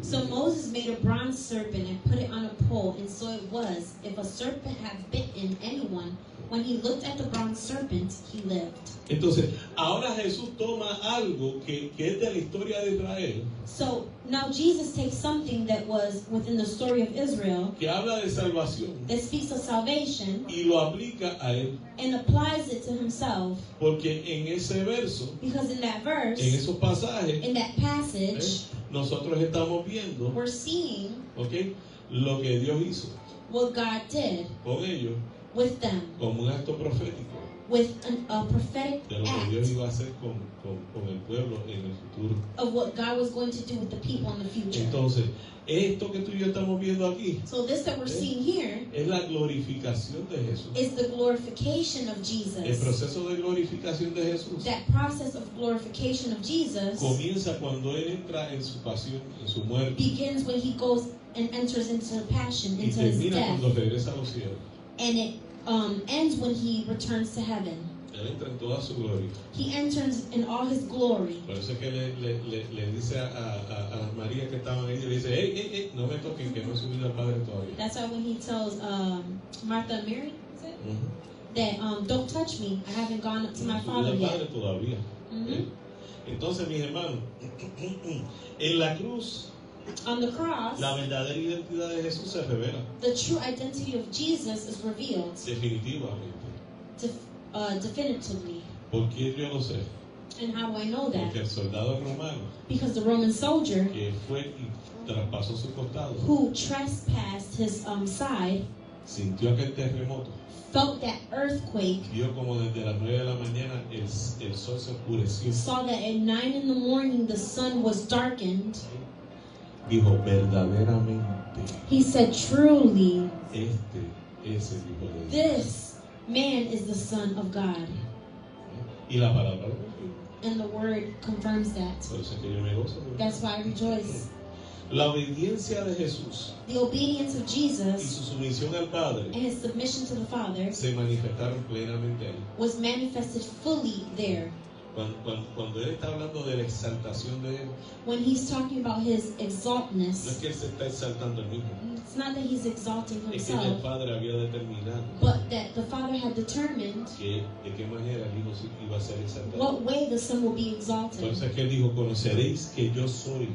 So Moses made a bronze serpent and put it on a pole, and so it was, if a serpent had bitten anyone, when he looked at the bronze serpent, he lived. Entonces, ahora Jesús toma algo que es de la historia de Israel, So now Jesus takes something that was within the story of Israel, que habla de salvación, that speaks of salvation, y lo aplica a él. and applies it to himself. Porque en ese verso, Because in that en verse, esos pasajes, in that passage, nosotros estamos viendo, we're seeing ¿ok?, lo que Dios hizo what God did con ellos with them, como un acto profético with a prophetic de lo que Dios act iba a hacer con el pueblo en el futuro. of what God was going to do with the people in the future. Entonces, esto que tú y yo estamos viendo aquí So this that we're seeing here es la glorificación de Jesús. is the glorification of El Jesus. proceso de glorificación de Jesús That process of glorification of Jesus comienza cuando Él entra en su pasión, en su muerte, begins when he goes and enters into passion, y into his termina death, cuando regresa a los cielos. and it ends when he returns to heaven. Él entra en toda su gloria. He enters in all his glory. Por eso es que le dice a las Marías que estaban ahí, le dice, hey, no me toquen, que no he subido al Padre todavía. That's why when he tells Martha and Mary, is it? Ujú. That don't touch me, I haven't gone up to No my he subido Father al Padre yet. todavía. Mhm. Entonces, mis hermanos, en la cruz, On the cross, la verdadera identidad de Jesús se revela, the true identity of Jesus is revealed definitivamente. definitively. ¿Por qué yo lo sé? And how do I know that? Porque el soldado romano Because the Roman soldier que fue y traspasó su costado, who trespassed his side sintió aquel terremoto, felt that earthquake, vio como desde las 9 de la mañana el sol se oscureció. saw that at 9 in the morning the sun was darkened. Dijo, verdaderamente, He said, truly, este es el Hijo de Dios. this man is the Son of God. Y la palabra lo confirma. And the word confirms that. Por eso es que yo me gozo. That's why I rejoice. La obediencia de Jesús The obedience of y Jesus su sumisión al Padre and his submission to the Father se manifestaron plenamente ahí. was manifested fully there. Cuando él está hablando de la exaltación de él, When he's talking about his no es exaltness, que él se está exaltando él mismo, it's not that he's exalting es que el himself, Padre había determinado but that the Father had determined que de qué manera el Hijo iba a ser exaltado. what way the Son will be Por exalted. eso es que él dijo, conoceréis que yo soy.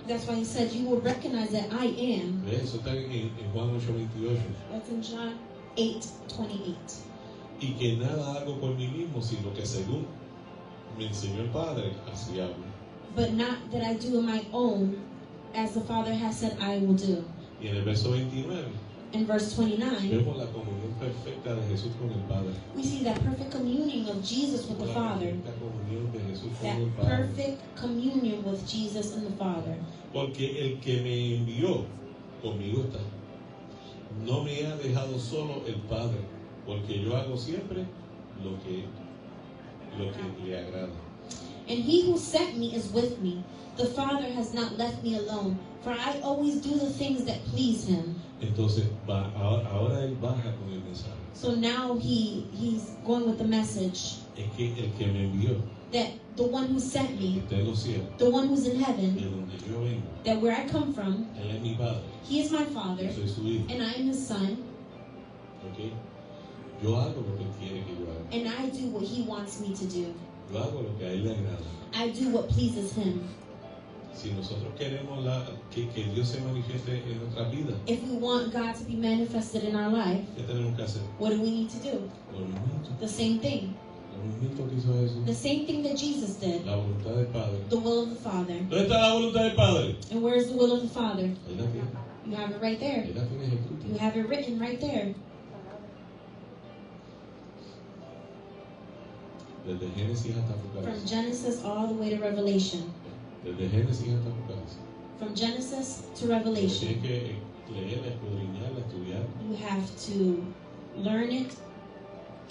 That's why he said, you will recognize that I am. ¿Ves? Eso está en Juan 8:28. That's in John 8:28. Y que nada hago por mí mismo, sino que según me enseñó el Padre, así hablo. But not that I do on my own, as the Father has said I will do. Y en el verso 29 In verse 29, vemos la comunión perfecta de Jesús con el Padre. we see that perfect communion of Jesus with the La Father. perfecta comunión de Jesús con That el Padre. perfect communion with Jesus and the Father. Porque el que me envió conmigo está. No me ha dejado solo el Padre, porque yo hago siempre lo que le agrada. And he who sent me is with me. The Father has not left me alone, for I always do the things that please him. Entonces, ahora él baja con el mensaje. So now he's going with the message Es que el que me envió, that the one who sent que me, está en los cielos, the one who's in de heaven, donde yo vengo, that where I come from, él es mi Padre, he is my Father, yo soy su hijo. and I am his Son, ¿Ok? Yo hago lo que él quiere que yo haga. and I do what he wants me to do. Yo hago lo que a él le agrada. I do what pleases him. Si nosotros queremos que Dios se manifieste en nuestras vidas, If we want God to be manifested in our life, ¿qué tenemos que hacer? what do we need to do? Lo mismo, The same thing. lo mismo que hizo Jesús. The same thing that Jesus did. La voluntad del Padre. The will of the Father. ¿Dónde está la voluntad del Padre? And where's the will of the Father? Ahí la tiene. You have it right there. Ahí la tiene escrita. You have it written right there. Desde Génesis hasta From Apocalipsis. Genesis all the way to Revelation. Desde Génesis hasta Apocalipsis. From Genesis to Pero Revelation. tienes que leerla, escudriñarla, estudiar. You have to learn it,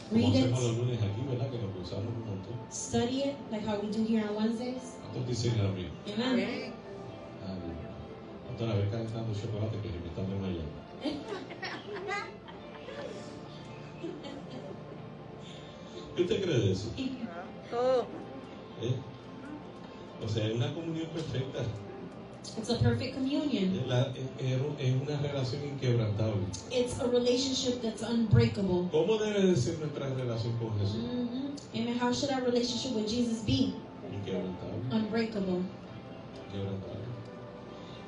Como read hacemos los it, lunes aquí, ¿verdad? Que nos cruzamos un montón. study it, like how we do here on Wednesdays. ¿Cuántos dicen amén? Amen. ¿Cuántos la vez calentando chocolate que se me están desmayando? ¿Qué usted cree de eso? Todo. ¿Eh? O sea, es una comunión perfecta. It's a perfect communion. Es una relación inquebrantable. It's a relationship that's unbreakable. ¿Cómo debe de ser nuestra relación con Jesús? Amen. How should our relationship with Jesus be? Inquebrantable. Unbreakable. Inquebrantable.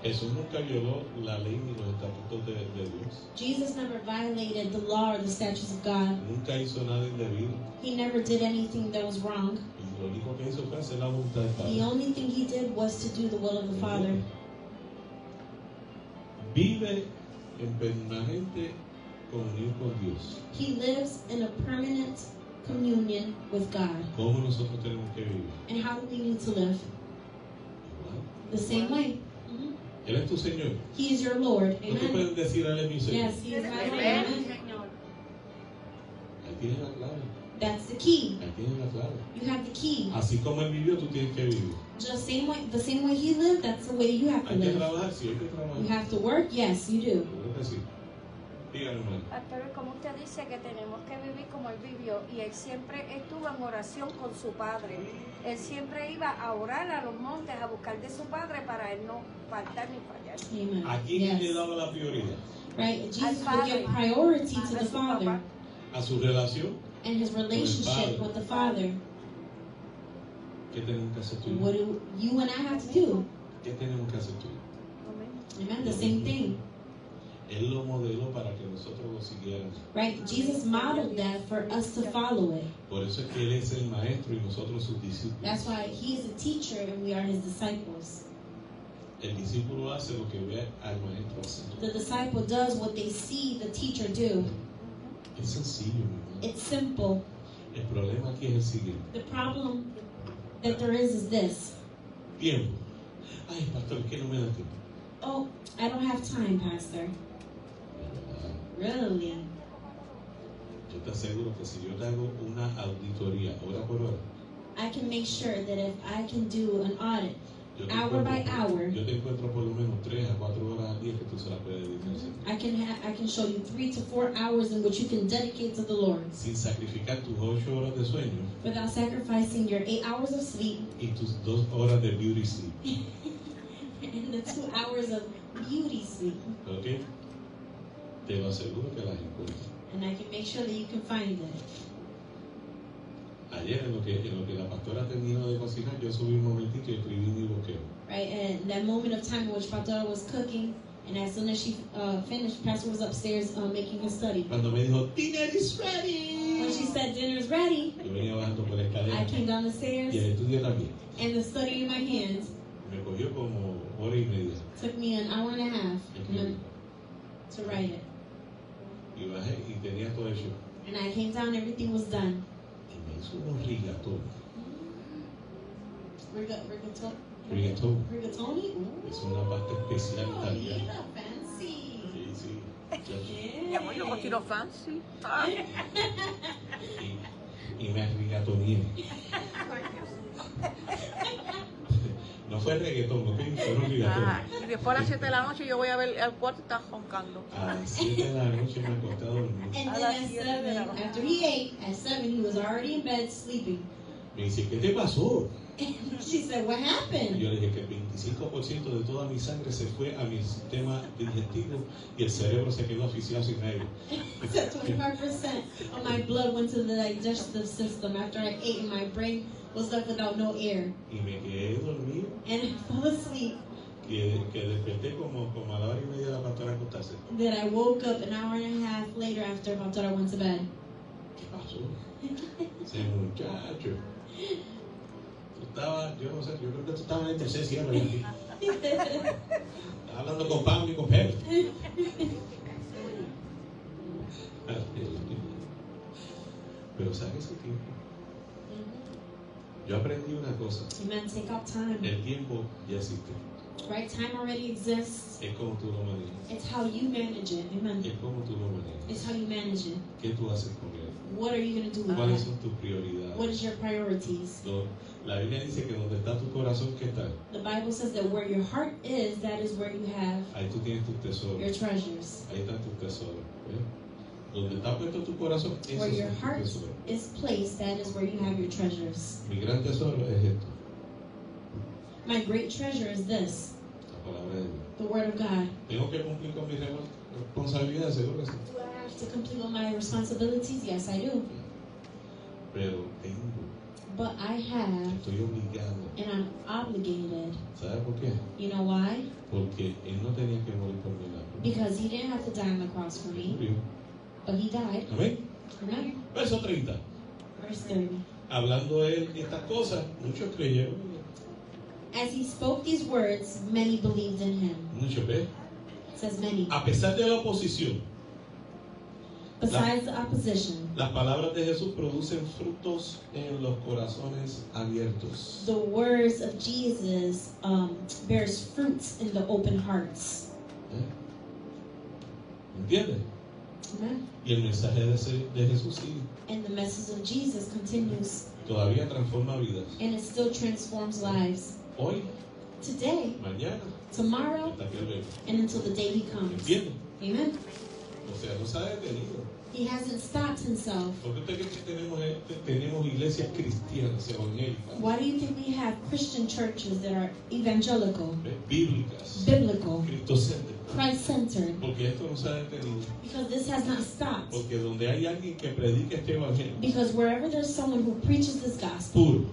Jesús nunca violó la ley ni los estatutos de Dios. Jesus never violated the law or the statutes of God. Nunca hizo nada indebido. He never did anything that was wrong. Y lo único que hizo fue hacer la voluntad del The Padre. only thing he did was to do the will of the Father. Vive en permanente comunión con Dios. He lives in a permanent communion with God. ¿Cómo nosotros tenemos que vivir? And how do we need to live? Igual. The same way. Él es tu Señor. He is your Lord. No te Amen. puedes decir, Él es mi Señor. Yes, he is my Lord. Amén, Amen. Señor. Ahí tienes la clave. That's the key. Ahí tienes la clave. You have the key. Así como Él vivió, tú tienes que vivir. Just the same way he lived, that's the way you have to Hay que live. trabajar, sí, hay que trabajar. You have to work, yes, you do. Seguro que sí. Dígame, hermano. Pastor, como usted dice que tenemos que vivir como él vivió, y él siempre estuvo en oración con su padre. Él siempre iba a orar a los montes, a buscar de su padre para él no faltar ni fallar. Amen. ¿A quién le Yes. daba la prioridad? Right? Jesus Al would give Padre. priority to A the su Father papá. A su relación. and his relationship with the Father. ¿Qué tenemos que hacer tú y yo? What do you and I have to do? ¿Qué tenemos que hacer tú y yo? Amen. The same thing. Él lo modeló para que nosotros lo siguiéramos. Right? Jesus modeled that for us to follow it. Por eso es que Él es el maestro y nosotros sus discípulos. That's why he is a teacher and we are his disciples. El discípulo hace lo que ve al maestro hacer. The disciple does what they see the teacher do. Es sencillo, mi hermano. It's simple. El problema aquí es el siguiente. The problem that there is this. Tiempo. Ay, pastor, es que no me da tiempo. Oh, I don't have time, Pastor. Really? Yo te aseguro que si yo te hago una auditoría hora por hora, I can make sure that if I can do an audit Yo te hour by hour, yo te encuentro por lo menos 3 a 4 horas al día que tú se las puedes dedicar. I can show you 3 to 4 hours in which you can dedicate to the Lord Sin sacrificar tus 8 horas de sueño without sacrificing your 8 hours of sleep y tus 2 horas de beauty sleep. and the 2 hours of beauty sleep. ¿Ok? Te lo aseguro que las encuentras. And I can make sure that you can find it. Ayer en lo que la pastora terminó de cocinar, yo subí un momentito y escribí mi bloqueo. Right, and that moment of time in which Pastor was cooking, and as soon as she finished, Pastor was upstairs making his study. Cuando me dijo, dinner is ready. When she said dinner's ready, Yo venía bajando por la escalera I came down the y stairs, el estudio también. and the study in my hands Me cogió como hora y media. took me an hour and a half Escribí. to write it. Y bajé y tenía todo hecho. And I came down, everything was done. Y me hizo unos rigatón. Rigatoni? Ooh. Es una pasta especial italiana. Yeah, fancy. Sí, sí. Chacho. Mi amor, yo cocino fancy. Ah. Y me rigatoneé. No fue reggaetón, ¿ok? Fueron rigatón. Ajá. Y después a las 7 de la noche yo voy a ver al cuarto y está roncando. A las 7 de la noche me acosté a dormir. And then at 7, after he ate, at 7 he was already in bed sleeping. Me dice, ¿qué te pasó? She said, what Y happened? yo le dije que el 25% de toda mi sangre se fue a mi sistema digestivo y el cerebro se quedó asfixiado sin aire. He said 25% of my blood went to the digestive system after I ate, and my brain was left without no air. Y me quedé dormido, And I fell asleep. que desperté como a la hora y media de la pastora a acostarse. Then I woke up an hour and a half later after Pastor went to bed. ¿Qué pasó? Ese muchacho. Tú estabas, yo no sé, yo creo que tú estabas en el tercer cielo. Estaba hablando con Pablo y con Pedro. Pero saque su tiempo. Yo aprendí una cosa. Amen. Take out time. El tiempo ya existe. Right? Time already exists. Es como tú lo manejas. It's how you manage it. Amen. Es como tú lo manejas. It's how you manage it. ¿Qué tú haces con él? What are you going to do with ¿Cuáles that? son tus prioridades? What is your priorities? No, la Biblia dice que donde está tu corazón, ¿qué está? The Bible says that where your heart is, that is where you have Ahí tú tienes tus tesoros. your treasures. Ahí están tus tesoros. ¿Ves? Donde está puesto tu corazón, esos Where your son tus heart tesoros. is placed, that is where you have your treasures. Mi gran tesoro es esto, My great treasure is this, la palabra de Dios. the Word of God. Tengo que cumplir con mis responsabilidades, seguro que sí. Do I have to complete all my responsibilities? Yes, I do. Pero tengo, But I have, estoy obligado. and I'm obligated. ¿Sabes por qué? You know why? Porque Él no tenía que morir por mi lado. Because He didn't have to die on the cross for me, Murió. but He died. Amén. Amen. Verso 30. Verse 30. Hablando Él estas cosas, muchos creyeron. As He spoke these words, many believed in Him. Muchos, ¿ves? It says many. A pesar de la oposición, Besides the opposition, las palabras de Jesús producen frutos en los corazones abiertos. the words of Jesus bears fruits in the open hearts. ¿Entiendes? Amen. Y el mensaje de Jesús sigue. And the message of Jesus continues, Todavía transforma vidas. and it still transforms lives. Hoy, Today, mañana, tomorrow, hasta que Él venga. and until the day He comes. ¿Entiendes? Amen. O sea, no se ha detenido. He hasn't stopped Himself. ¿Por qué usted cree que tenemos iglesias cristianas, evangélicas, Why do you think we have Christian churches that are evangelical, bíblicas, biblical, cristocéntricas? Christ-centered? Porque esto no se ha detenido. Because this has not stopped. Porque donde hay alguien que predica este evangelio Because wherever there's someone who preaches this gospel, puro,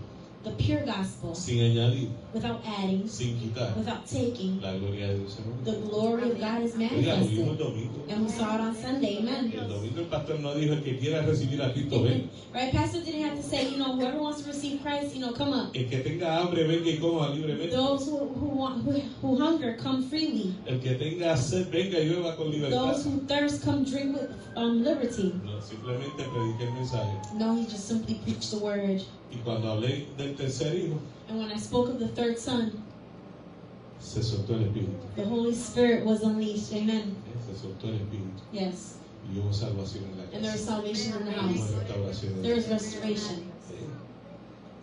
the pure gospel, sin añadir, without adding, sin quitar, without taking, la gloria de Dios se the glory of God is Oiga, lo vimos el manifested. domingo. And we saw it on Sunday, amen. El domingo el pastor no dijo el que quiera recibir a Cristo ven. Right? Pastor didn't have to say, whoever wants to receive Christ, come up. El que tenga hambre venga y coma libremente. Those who hunger, come freely. El que tenga sed venga y beba con libertad. Those who thirst, come drink with liberty. No, simplemente prediqué el mensaje. No, he just simply preached the word. Y cuando hablé del tercer hijo, And when I spoke of the third son, se soltó el espíritu. the Holy Spirit was unleashed. Amen. Se soltó el espíritu. Yes. Y hubo salvación en la And there is casa. salvation in the Hubo house. restauración en There la is casa. restoration.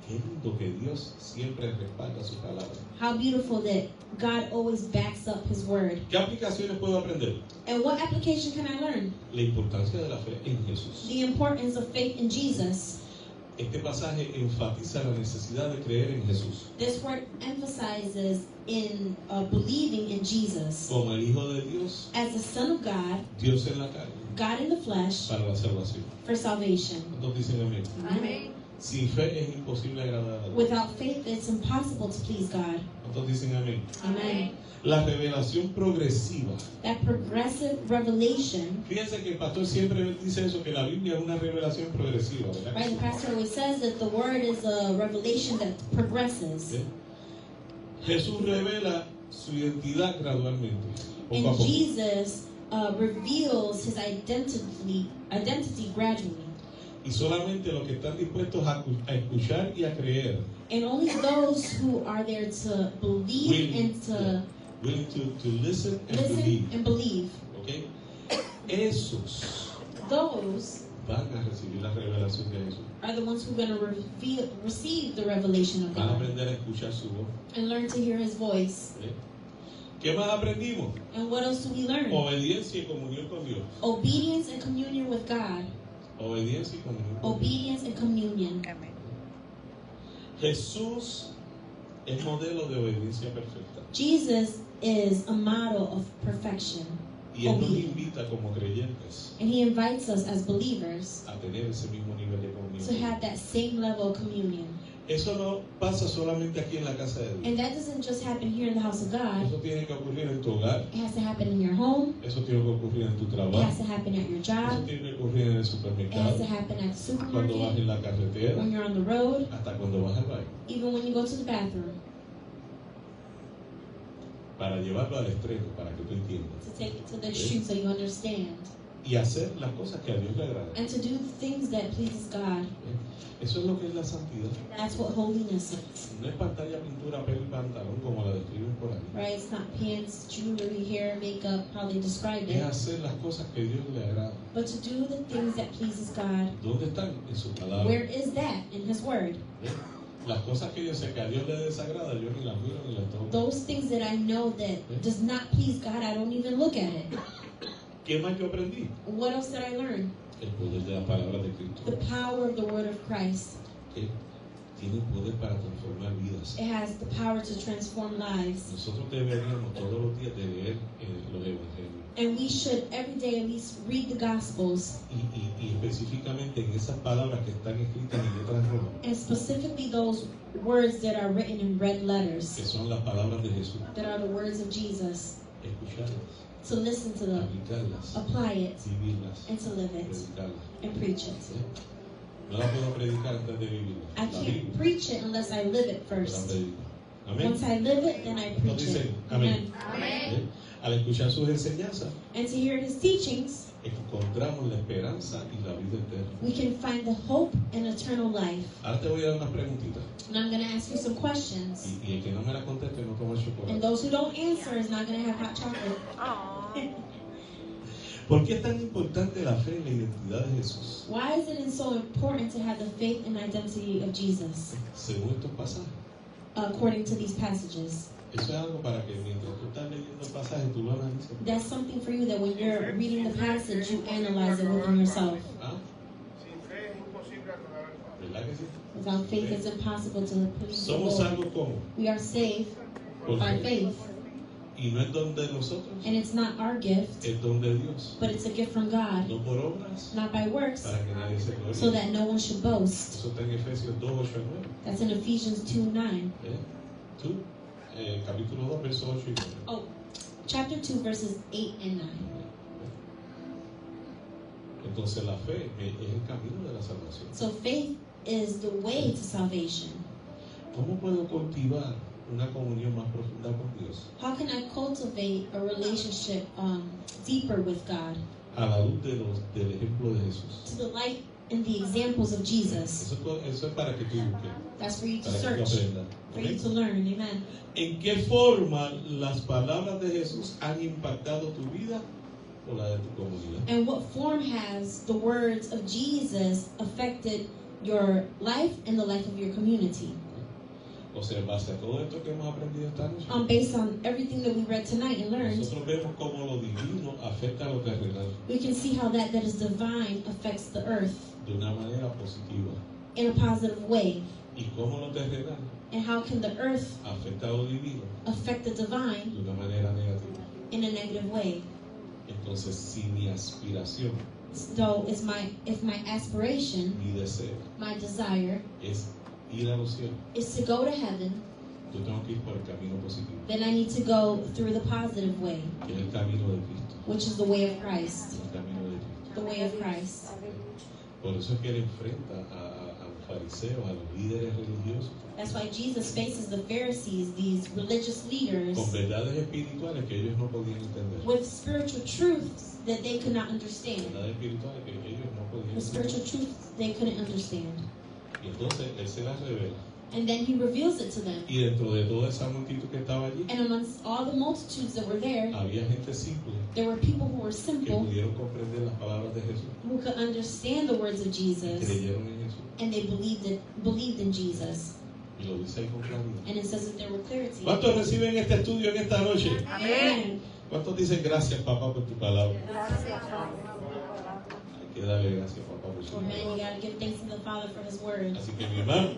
Qué lindo que Dios siempre respalda su palabra. How beautiful that God always backs up His word. ¿Qué aplicaciones puedo aprender? And what application can I learn? La importancia de la fe en Jesús. The importance of faith in Jesus. Este pasaje enfatiza la necesidad de creer en Jesús This word emphasizes in believing in Jesus como el Hijo de Dios, as the Son of God, Dios en la carne, God in the flesh, para la salvación. for salvation. ¿Cuántos dicen amén? Amen. Sin fe es imposible agradar a Dios. Without faith, it's impossible to please God. ¿Cuántos dicen amén? Amen. La revelación progresiva. That progressive revelation, Fíjense que el pastor siempre dice eso, que la Biblia es una revelación progresiva, ¿verdad? right? The pastor always says that the word is a revelation that progresses. ¿Sí? Jesús revela su identidad gradualmente, poco a And poco. Jesus reveals His identity gradually. Y solamente los que están dispuestos a escuchar y a creer, And only those who are there to believe and to willing to listen and listen believe, and believe, ¿ok? Esos those van a recibir la revelación de Jesús. are the ones who are going to receive the revelation of Van a God aprender a escuchar su voz. and learn to hear His voice. ¿Ok? ¿Qué más aprendimos? And what else do we learn? Obediencia y comunión con Dios. Obedience and communion with God. Obediencia y comunión con Dios. Obedience and communion. Amén. Jesús es modelo de obediencia perfecta. Jesus is a model of perfection. Y Él nos Obedience. invita como creyentes And He invites us as believers a tener ese mismo nivel de comunión. to have that same level of communion. Eso no pasa solamente aquí en la casa de Dios. And that doesn't just happen here in the house of God. Eso tiene que ocurrir en tu hogar. It has to happen in your home. Eso tiene que ocurrir en tu It trabajo. has to happen at your Eso job. tiene que ocurrir en el It has supermercado. to happen at the Cuando vas supermarket, en la carretera. when you're on the road, Hasta cuando vas al baño. even when you go to the bathroom. Para llevarlo al extremo, para que tú entiendas. To take it to the extreme so you understand. Y hacer las cosas que a Dios le agradan. And to do things that pleases God. Eso es lo que es la santidad. That's what holiness is. No es pantalla, pintura, pelo y pantalón como la describen por ahí. Right? It's not pants, jewelry, hair, makeup, how they describe Es it. hacer las cosas que a Dios le agrada. But to do the things that pleases God. ¿Dónde están? En su palabra. Where is that? In His Word. Las cosas que yo sé que a Dios le desagrada, yo ni las miro ni las toco. Those things that I know that does not please God, I don't even look at it. ¿Qué más yo aprendí? What else did I learn? El poder de la palabra de Cristo. The power of the Word of Christ. Que tiene poder para transformar vidas. It has the power to transform lives. Nosotros deberíamos todos los días de leer los evangelios. And we should every day at least read the Gospels. Y específicamente en esas palabras que están escritas en letras rojas, And specifically those words that are written in red que letters. son las palabras de Jesús. That are the words of Jesus. Escucharlas, To listen to them, aplicarlas, apply it, vivirlas, and to live it, predicarlas. and preach it. No la puedo predicar antes de vivirla. I La can't Biblia, preach it unless I live it yo la first. predico. Amén. Once I live it, then I preach Entonces, it. amén. Amen. ¿Eh? Al escuchar sus enseñanzas, And to hear His teachings, encontramos la esperanza y la vida eterna. we can find the hope and eternal life. Ahora te voy a dar unas preguntitas. And I'm going to ask you some questions. Y el que no me las conteste no toma And chocolate. those who don't answer is not going to have hot chocolate. ¿Por qué es tan importante la fe en la identidad de Jesús? Why is it so important to have the faith and identity of Jesus, Según estos pasajes. according to these passages? Eso es algo para que mientras tú estás leyendo el pasaje tú lo analices. That's something for you that when you're reading the passage, you analyze it within yourself. ¿Ah? Sin fe es imposible agradar al Padre. ¿Verdad que sí? Without faith, it's impossible to please the Somos Lord. salvos como. We are saved Por by fe. faith, Y no es don de nosotros, and it's not our gift, es don de Dios. but it's a gift from God, No por obras, not by works, para que nadie se glorie. so that no one should boast. Eso está en Efesios 2, 8 a 9. That's in Ephesians 2:9. Tú, capítulo 2, verso 8 y 9. Oh, chapter 2, verses 8 and 9. Entonces la fe es el camino de la salvación. So faith is the way to salvation. ¿Cómo puedo cultivar una comunión más profunda con Dios? How can I cultivate a relationship deeper with God? A la luz del ejemplo de Jesús. To the light and the examples of Jesus. Eso es para que tú busques, That's for you to para que tú search, aprendas. for you ¿Ok? to learn. Amen. ¿En qué forma las palabras de Jesús han impactado tu vida o la de tu comunidad? And what form has the words of Jesus affected your life and the life of your community. O sea, en base a todo esto que hemos aprendido esta noche, Based on everything that we read tonight and learned, nosotros vemos cómo lo divino afecta a lo terrenal we can see how that is divine affects the earth de una manera positiva in a positive way. y cómo lo terrenal And how can the earth afecta a lo divino affect the divine de una manera negativa. in a negative way? Entonces, si mi aspiración, So if my aspiration, mi deseo my desire es ir a los cielos, is to go to heaven, yo tengo que ir por el camino positivo, then I need to go through the positive way, que es el camino de Cristo, which is the way of Christ. el camino de Cristo. The way of Christ. Por eso es que él enfrenta a los fariseos, a los líderes religiosos, That's why Jesus faces the Pharisees, these religious leaders, con verdades espirituales que ellos no podían entender. with spiritual truths that they could not understand. Verdades espirituales que ellos no podían The spiritual entender. truths they couldn't understand. Y entonces él se las revela. And then he reveals it to them. Y dentro de toda esa multitud que estaba allí, And amongst all the multitudes that were there, había gente simple there were people who were que simple, pudieron comprender las palabras de Jesús, who could understand the words of y Jesus, creyeron en Jesús. and they believed in Jesus. Y lo dice ahí con claridad. And it says that there were clarity. ¿Cuántos reciben este estudio en esta noche? Amen. ¿Cuántos dicen gracias, papá, por tu palabra? Hay que darle gracias, papá, por su Amen. palabra. You gotta give thanks to the Father for His word. Así que mi hermano,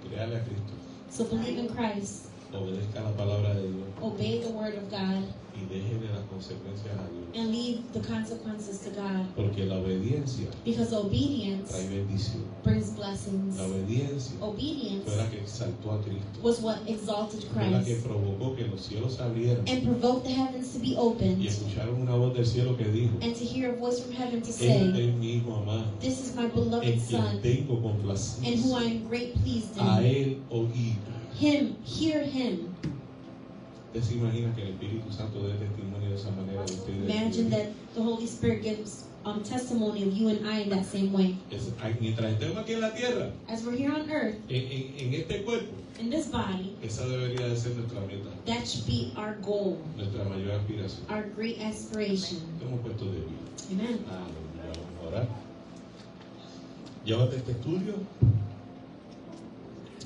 créale a Cristo, So believe in Christ, obedezca la palabra de Dios obey the word of God, y déjele las consecuencias a Dios. and leave the consequences to God. Porque la obediencia Because obedience trae bendición. brings blessings. La obediencia Obedience fue la que exaltó a Cristo. was what exalted Fue la que Christ provocó que los cielos se abrieran and provoked the heavens to be y opened, escucharon una voz del cielo que dijo: and to hear a voice from heaven to Este say, es mi hijo amado, "This is my en beloved quien Son, tengo in who complacencia. I am great pleased A in. él oír. Him, hear Him." ¿Usted se imagina que el Espíritu Santo dé testimonio de esa manera de usted? Imagine that the Holy Spirit gives testimony of you and I in that same way. Mientras estemos aquí en la tierra, As we're here on earth, en este cuerpo, in this body, esa debería de ser nuestra meta, that should be our goal, nuestra mayor aspiración. our great aspiration. Hemos puesto de pie. Amen. Vamos a orar. Llévate este estudio.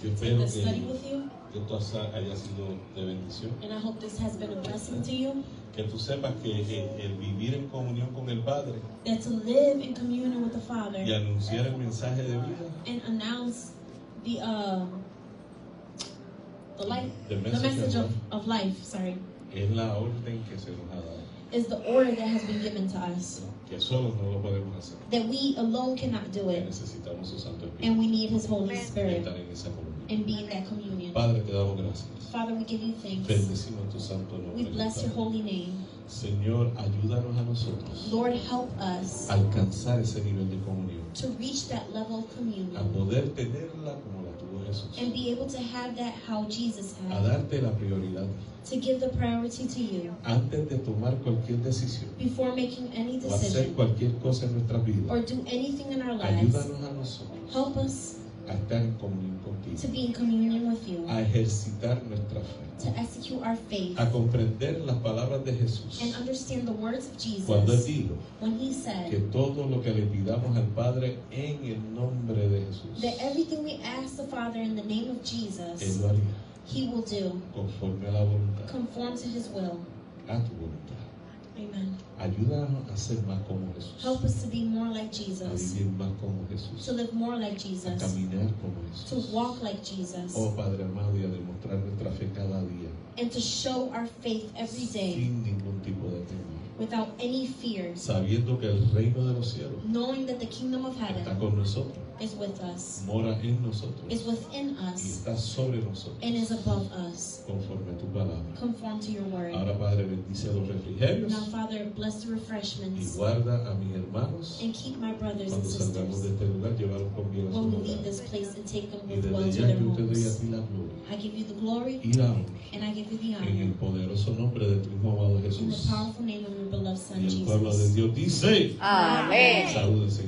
Yo Take espero the study que with you, esto haya sido de bendición. and I hope this has been a blessing to you. Que tú sepas que el vivir en comunión con el Padre That to live in communion with the y Father anunciar el mensaje de vida, and announce the life, The the message message of of life. Sorry, es la orden que se nos ha dado. is the order that has been given to us. Que solos no lo podemos hacer. That we alone cannot do Que it, necesitamos su Santo and Espíritu we need His Holy para Spirit estar en esa comunión. and be in that communion. Padre, te damos gracias. Father, we give you thanks. Bendecimos tu santo nombre. We bless your holy name. Señor, ayúdanos a nosotros Lord, help us a alcanzar ese nivel de comunión, to reach that level of a communion poder tenerla como la tuvo Jesús, and be able to have that how Jesus a had, darte la prioridad to give the priority to you antes de tomar cualquier decisión before making any o hacer decision cualquier cosa en nuestras vidas. or do anything in our lives. Ayúdanos a nosotros Help us a estar en comunión to contigo, be in communion with you, a ejercitar nuestra fe, to execute our faith, a comprender las palabras de Jesús and understand the words of cuando Él Jesus dijo when He que said todo lo que le pidamos al Padre en el nombre de Jesús, that everything we ask the Father in the name of Él Jesus, lo haría He will do, conforme a la voluntad, conform to His will. a tu voluntad. Amen. Ayúdanos a ser más como Jesús, Help us to be more like a Jesus, vivir más como Jesús, to live more like a Jesus, caminar como to Jesús. walk like Jesus, Oh Padre amado, y a demostrar nuestra fe cada día and to show our faith every day sin ningún tipo de temor, without any fear, sabiendo que el reino de los cielos knowing that the kingdom of está heaven con nosotros, is with us, mora en nosotros is within y us, está sobre nosotros, and is above us. conforme a tu palabra. Conform to your word. Ahora Padre, bendice los refrigerios Now, Father, bless the y refreshments guarda a mis hermanos and keep my brothers and cuando salgamos de sisters este lugar, llevarlos con bien a su when we leave hogar. this place and take them Y with well desde to ya their yo te doy a homes. ti la gloria I give you the glory y la honra and I give you the en el honor poderoso nombre de tu Hijo amado in the Jesús. powerful name of your beloved Y Son el pueblo de Jesus. Dios dice, Amén. salúdense.